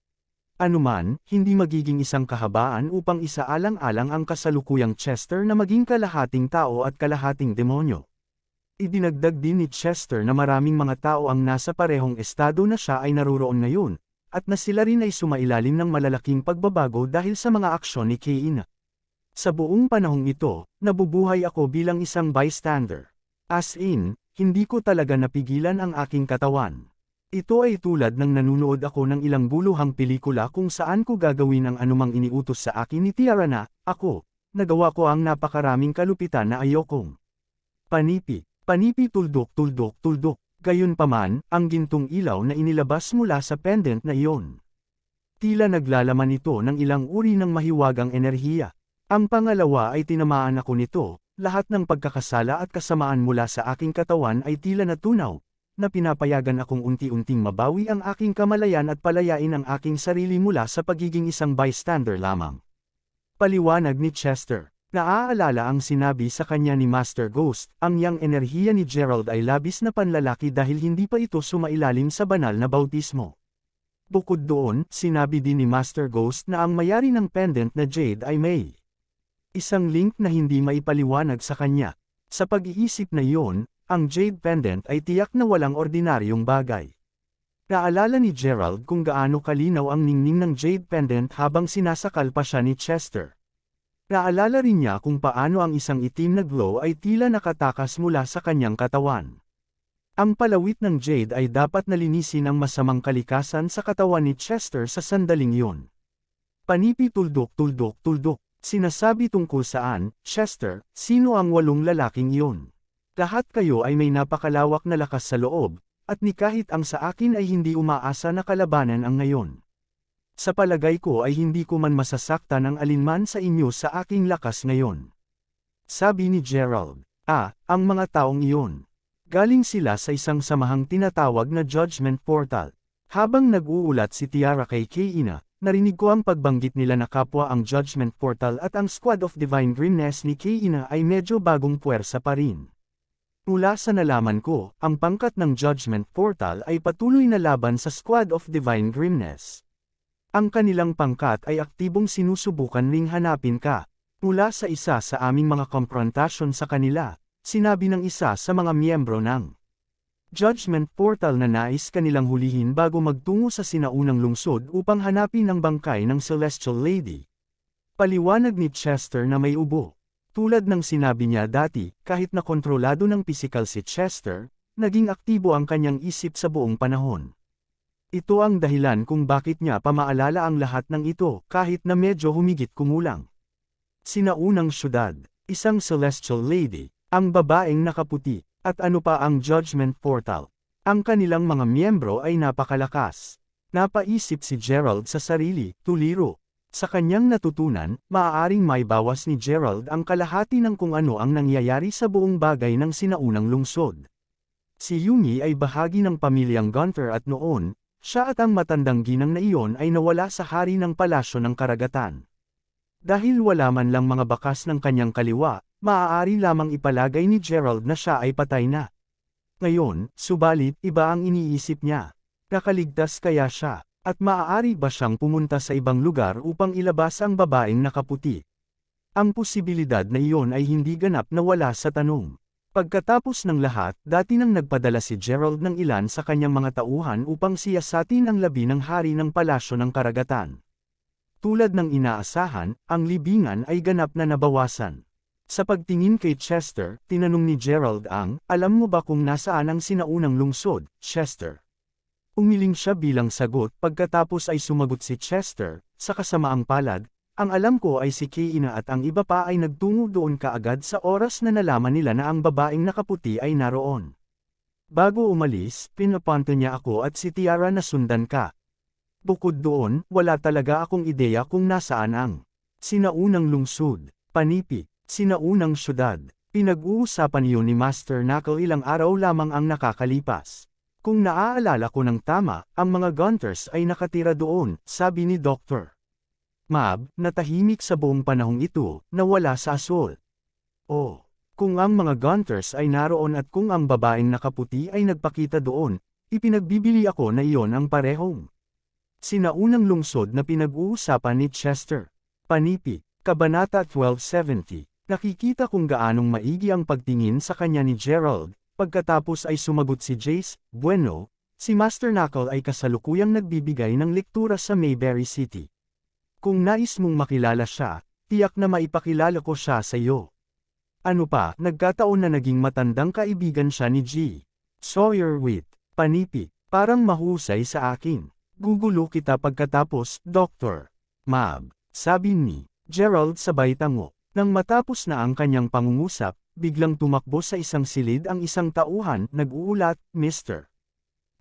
Anuman, hindi magiging isang kahabaan upang isaalang-alang ang kasalukuyang Chester na maging kalahating tao at kalahating demonyo. Idinagdag din ni Chester na maraming mga tao ang nasa parehong estado na siya ay naruroon ngayon, at na sila rin ay sumailalim ng malalaking pagbabago dahil sa mga aksyon ni Kayina. Sa buong panahong ito, nabubuhay ako bilang isang bystander. As in, hindi ko talaga napigilan ang aking katawan. Ito ay tulad ng nanunood ako ng ilang buluhang pelikula kung saan ko gagawin ang anumang iniutos sa akin ni Tiara na, ako, nagawa ko ang napakaraming kalupitan na ayokong. Panipi, panipi tuldok tuldok tuldok, gayunpaman, ang gintong ilaw na inilabas mula sa pendant na iyon. Tila naglalaman ito ng ilang uri ng mahiwagang enerhiya. Ang pangalawa ay tinamaan ako nito, lahat ng pagkakasala at kasamaan mula sa aking katawan ay tila natunaw, na pinapayagan akong unti-unting mabawi ang aking kamalayan at palayain ang aking sarili mula sa pagiging isang bystander lamang. Paliwanag ni Chester. Naaalala ang sinabi sa kanya ni Master Ghost, ang yang enerhiya ni Gerald ay labis na panlalaki dahil hindi pa ito sumailalim sa banal na bautismo. Bukod doon, sinabi din ni Master Ghost na ang mayari ng pendant na jade ay may isang link na hindi maipaliwanag sa kanya. Sa pag-iisip na iyon, ang jade pendant ay tiyak na walang ordinaryong bagay. Naalala ni Gerald kung gaano kalinaw ang ningning ng jade pendant habang sinasakal pa siya ni Chester. Naalala rin niya kung paano ang isang itim na glow ay tila nakatakas mula sa kanyang katawan. Ang palawit ng jade ay dapat nalinisin ang masamang kalikasan sa katawan ni Chester sa sandaling iyon. Panipi tuldok tuldok tuldok. Sinasabi tungkol saan, Chester, sino ang 8 lalaking iyon? Lahat kayo ay may napakalawak na lakas sa loob, at ni kahit ang sa akin ay hindi umaasa na kalabanan ang ngayon. Sa palagay ko ay hindi ko man masasaktan ang alinman sa inyo sa aking lakas ngayon. Sabi ni Gerald, ang mga taong iyon. Galing sila sa isang samahang tinatawag na Judgment Portal. Habang nag-uulat si Tiara kay Keina, narinig ko ang pagbanggit nila na kapwa ang Judgment Portal at ang Squad of Divine Grimness ni Keina ay medyo bagong puwersa pa rin. Mula sa nalaman ko, ang pangkat ng Judgment Portal ay patuloy na laban sa Squad of Divine Grimness. Ang kanilang pangkat ay aktibong sinusubukan ring hanapin ka. Mula sa isa sa aming mga konfrontasyon sa kanila, sinabi ng isa sa mga miyembro ng Judgment Portal na nais kanilang hulihin bago magtungo sa sinaunang lungsod upang hanapin ang bangkay ng Celestial Lady. Paliwanag ni Chester na may ubo. Tulad ng sinabi niya dati, kahit na kontrolado ng pisikal si Chester, naging aktibo ang kanyang isip sa buong panahon. Ito ang dahilan kung bakit niya pamaalala ang lahat ng ito kahit na medyo humigit kumulang. Sinaunang syudad, isang Celestial Lady, ang babaeng nakaputi. At ano pa ang Judgment Portal? Ang kanilang mga miyembro ay napakalakas. Napaisip si Gerald sa sarili, tuliro. Sa kanyang natutunan, maaaring maibawas ni Gerald ang kalahati ng kung ano ang nangyayari sa buong bagay ng sinaunang lungsod. Si Yumi ay bahagi ng pamilyang Gunther at noon, siya at ang matandang ginang na iyon ay nawala sa hari ng palasyo ng karagatan. Dahil wala man lang mga bakas ng kanyang kaliwa, maaari lamang ipalagay ni Gerald na siya ay patay na. Ngayon, subalit, iba ang iniisip niya. Nakaligtas kaya siya, at maaari ba siyang pumunta sa ibang lugar upang ilabas ang babaeng nakaputi? Ang posibilidad na iyon ay hindi ganap na wala sa tanong. Pagkatapos ng lahat, dati nang nagpadala si Gerald ng ilan sa kanyang mga tauhan upang siyasatin ang labi ng hari ng palasyo ng karagatan. Tulad ng inaasahan, ang libingan ay ganap na nabawasan. Sa pagtingin kay Chester, tinanong ni Gerald alam mo ba kung nasaan ang sinaunang lungsod, Chester? Umiling siya bilang sagot pagkatapos ay sumagot si Chester, sa kasamaang palad, ang alam ko ay si Keina at ang iba pa ay nagtungo doon kaagad sa oras na nalaman nila na ang babaeng nakaputi ay naroon. Bago umalis, pinapunta niya ako at si Tiara na sundan ka. Bukod doon, wala talaga akong ideya kung nasaan ang sinaunang lungsod, panipi, sinaunang syudad. Pinag-uusapan iyon ni Master Knuckle ilang araw lamang ang nakakalipas. Kung naaalala ko ng tama, ang mga Gunters ay nakatira doon, sabi ni Dr. Mab, na tahimik sa buong panahong ito, na wala sa asol. Kung ang mga Gunters ay naroon at kung ang babaeng nakaputi ay nagpakita doon, ipinagbibili ako na iyon ang parehong sinaunang lungsod na pinag-uusapan ni Chester. Panipi, Kabanata 1270. Nakikita kung gaanong maigi ang pagtingin sa kanya ni Gerald, pagkatapos ay sumagot si Jace, bueno, si Master Knuckle ay kasalukuyang nagbibigay ng lektura sa Mayberry City. Kung nais mong makilala siya, Tiyak na maipakilala ko siya sa iyo. Ano pa, nagkataon na naging matandang kaibigan siya ni G. Sawyer Wit. Panipi, parang mahusay sa akin. Gugulo kita pagkatapos, Dr. Mab. Sabi ni Gerald sabay tango. Nang matapos na ang kanyang pangungusap, biglang tumakbo sa isang silid ang isang tauhan, nag-uulat, Mr.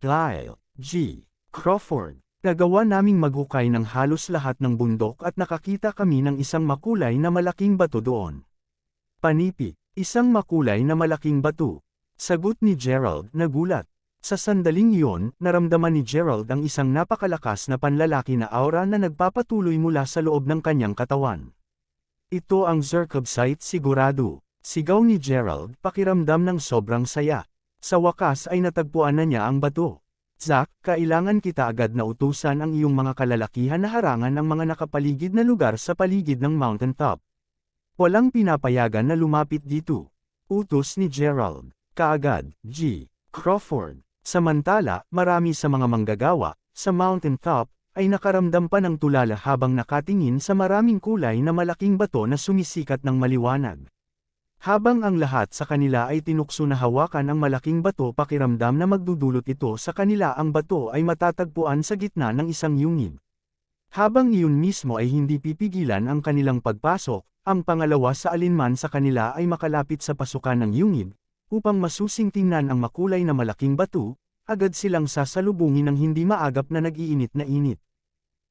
Lyle G. Crawford. Nagawa naming maghukay ng halos lahat ng bundok at nakakita kami ng isang makulay na malaking bato doon. Panipi, isang makulay na malaking bato. Sagot ni Gerald, nagulat. Sa sandaling iyon, naramdaman ni Gerald ang isang napakalakas na panlalaki na aura na nagpapatuloy mula sa loob ng kanyang katawan. Ito ang Zerkobsite sigurado. Sigaw ni Gerald, pakiramdam ng sobrang saya. Sa wakas ay natagpuan na niya ang bato. Zack, kailangan kita agad na utusan ang iyong mga kalalakihan na harangan ang mga nakapaligid na lugar sa paligid ng mountain top. Walang pinapayagan na lumapit dito. Utos ni Gerald. Kaagad, G. Crawford. Samantala, marami sa mga manggagawa, sa mountain top, ay nakaramdam pa ng tulala habang nakatingin sa maraming kulay na malaking bato na sumisikat ng maliwanag. Habang ang lahat sa kanila ay tinukso na hawakan ang malaking bato, pakiramdam na magdudulot ito sa kanila, ang bato ay matatagpuan sa gitna ng isang yungib. Habang iyon mismo ay hindi pipigilan ang kanilang pagpasok, ang pangalawa sa alinman sa kanila ay makalapit sa pasukan ng yungib, upang masusing tingnan ang makulay na malaking bato, agad silang sasalubungin ng hindi maagap na nag-iinit na init.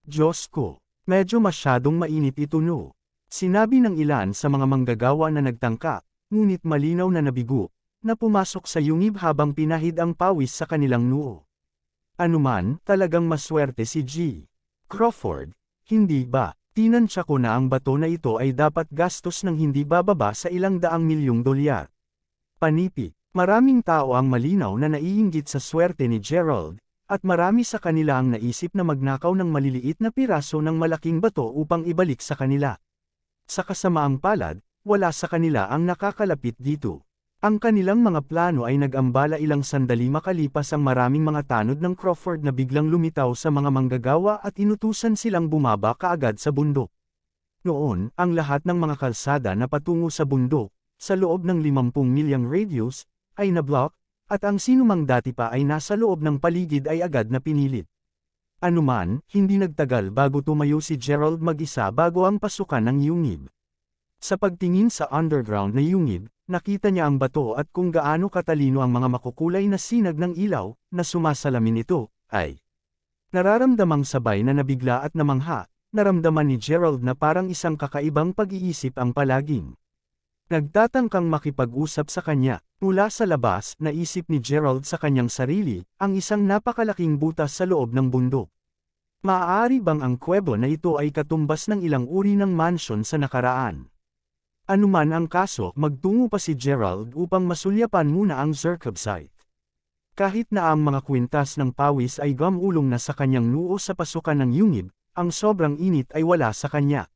Diyos ko, medyo masyadong mainit ito no. Sinabi ng ilan sa mga manggagawa na nagtangka, ngunit malinaw na nabigo, na pumasok sa yungib habang pinahid ang pawis sa kanilang noo. Anuman, talagang maswerte si G. Crawford, hindi ba? Tinansya ko na ang bato na ito ay dapat gastos ng hindi bababa sa $100 milyong. Panipi, maraming tao ang malinaw na naiinggit sa swerte ni Gerald, at marami sa kanila ang naisip na magnakaw ng maliliit na piraso ng malaking bato upang ibalik sa kanila. Sa kasamaang palad, wala sa kanila ang nakakalapit dito. Ang kanilang mga plano ay nag-ambala ilang sandali makalipas ang maraming mga tanod ng Crawford na biglang lumitaw sa mga manggagawa at inutusan silang bumaba kaagad sa bundok. Noon, ang lahat ng mga kalsada na patungo sa bundok, sa loob ng 50 milyang radius, ay nablock, at ang sinumang dati pa ay nasa loob ng paligid ay agad na pinilit. Anuman, hindi nagtagal bago tumayo si Gerald mag-isa bago ang pasukan ng yungib. Sa pagtingin sa underground na yungib, nakita niya ang bato at kung gaano katalino ang mga makukulay na sinag ng ilaw, na sumasalamin ito, ay nararamdamang sabay na nabigla at namangha, naramdaman ni Gerald na parang isang kakaibang pag-iisip ang palaging nagtatangkang makipag-usap sa kanya. Mula sa labas, naisip ni Gerald sa kanyang sarili, ang isang napakalaking butas sa loob ng bundok. Maaari bang ang kuwebo na ito ay katumbas ng ilang uri ng mansyon sa nakaraan? Anuman ang kaso, magtungo pa si Gerald upang masulyapan muna ang Zerkobsite. Kahit na ang mga kwintas ng pawis ay gamulong na sa kanyang noo sa pasukan ng yungib, ang sobrang init ay wala sa kanya.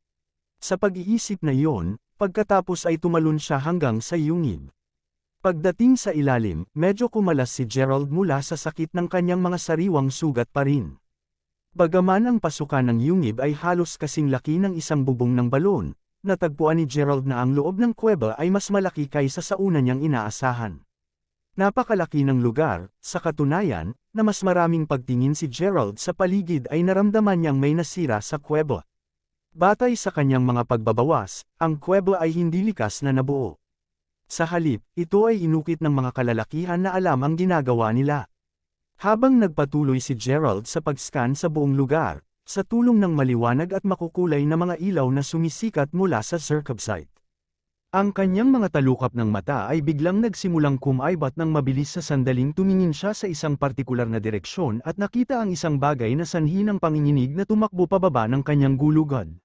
Sa pag-iisip na iyon, pagkatapos ay tumalon siya hanggang sa yungib. Pagdating sa ilalim, medyo kumalas si Gerald mula sa sakit ng kanyang mga sariwang sugat pa rin. Bagaman ang pasukan ng yungib ay halos kasing laki ng isang bubong ng balon, natagpuan ni Gerald na ang loob ng kuweba ay mas malaki kaysa sa una niyang inaasahan. Napakalaki ng lugar, sa katunayan, na mas maraming pagtingin si Gerald sa paligid ay naramdaman niyang may nasira sa kuweba. Batay sa kanyang mga pagbabawas, ang kuweba ay hindi likas na nabuo. Sa halip, ito ay inukit ng mga kalalakihan na alam ang ginagawa nila. Habang nagpatuloy si Gerald sa pag-scan sa buong lugar, sa tulong ng maliwanag at makukulay na mga ilaw na sumisikat mula sa Zerkobsite, ang kanyang mga talukap ng mata ay biglang nagsimulang kumaibat ng mabilis. Sa sandaling tumingin siya sa isang partikular na direksyon at nakita ang isang bagay na sanhi ng panginginig na tumakbo pababa ng kanyang gulugan.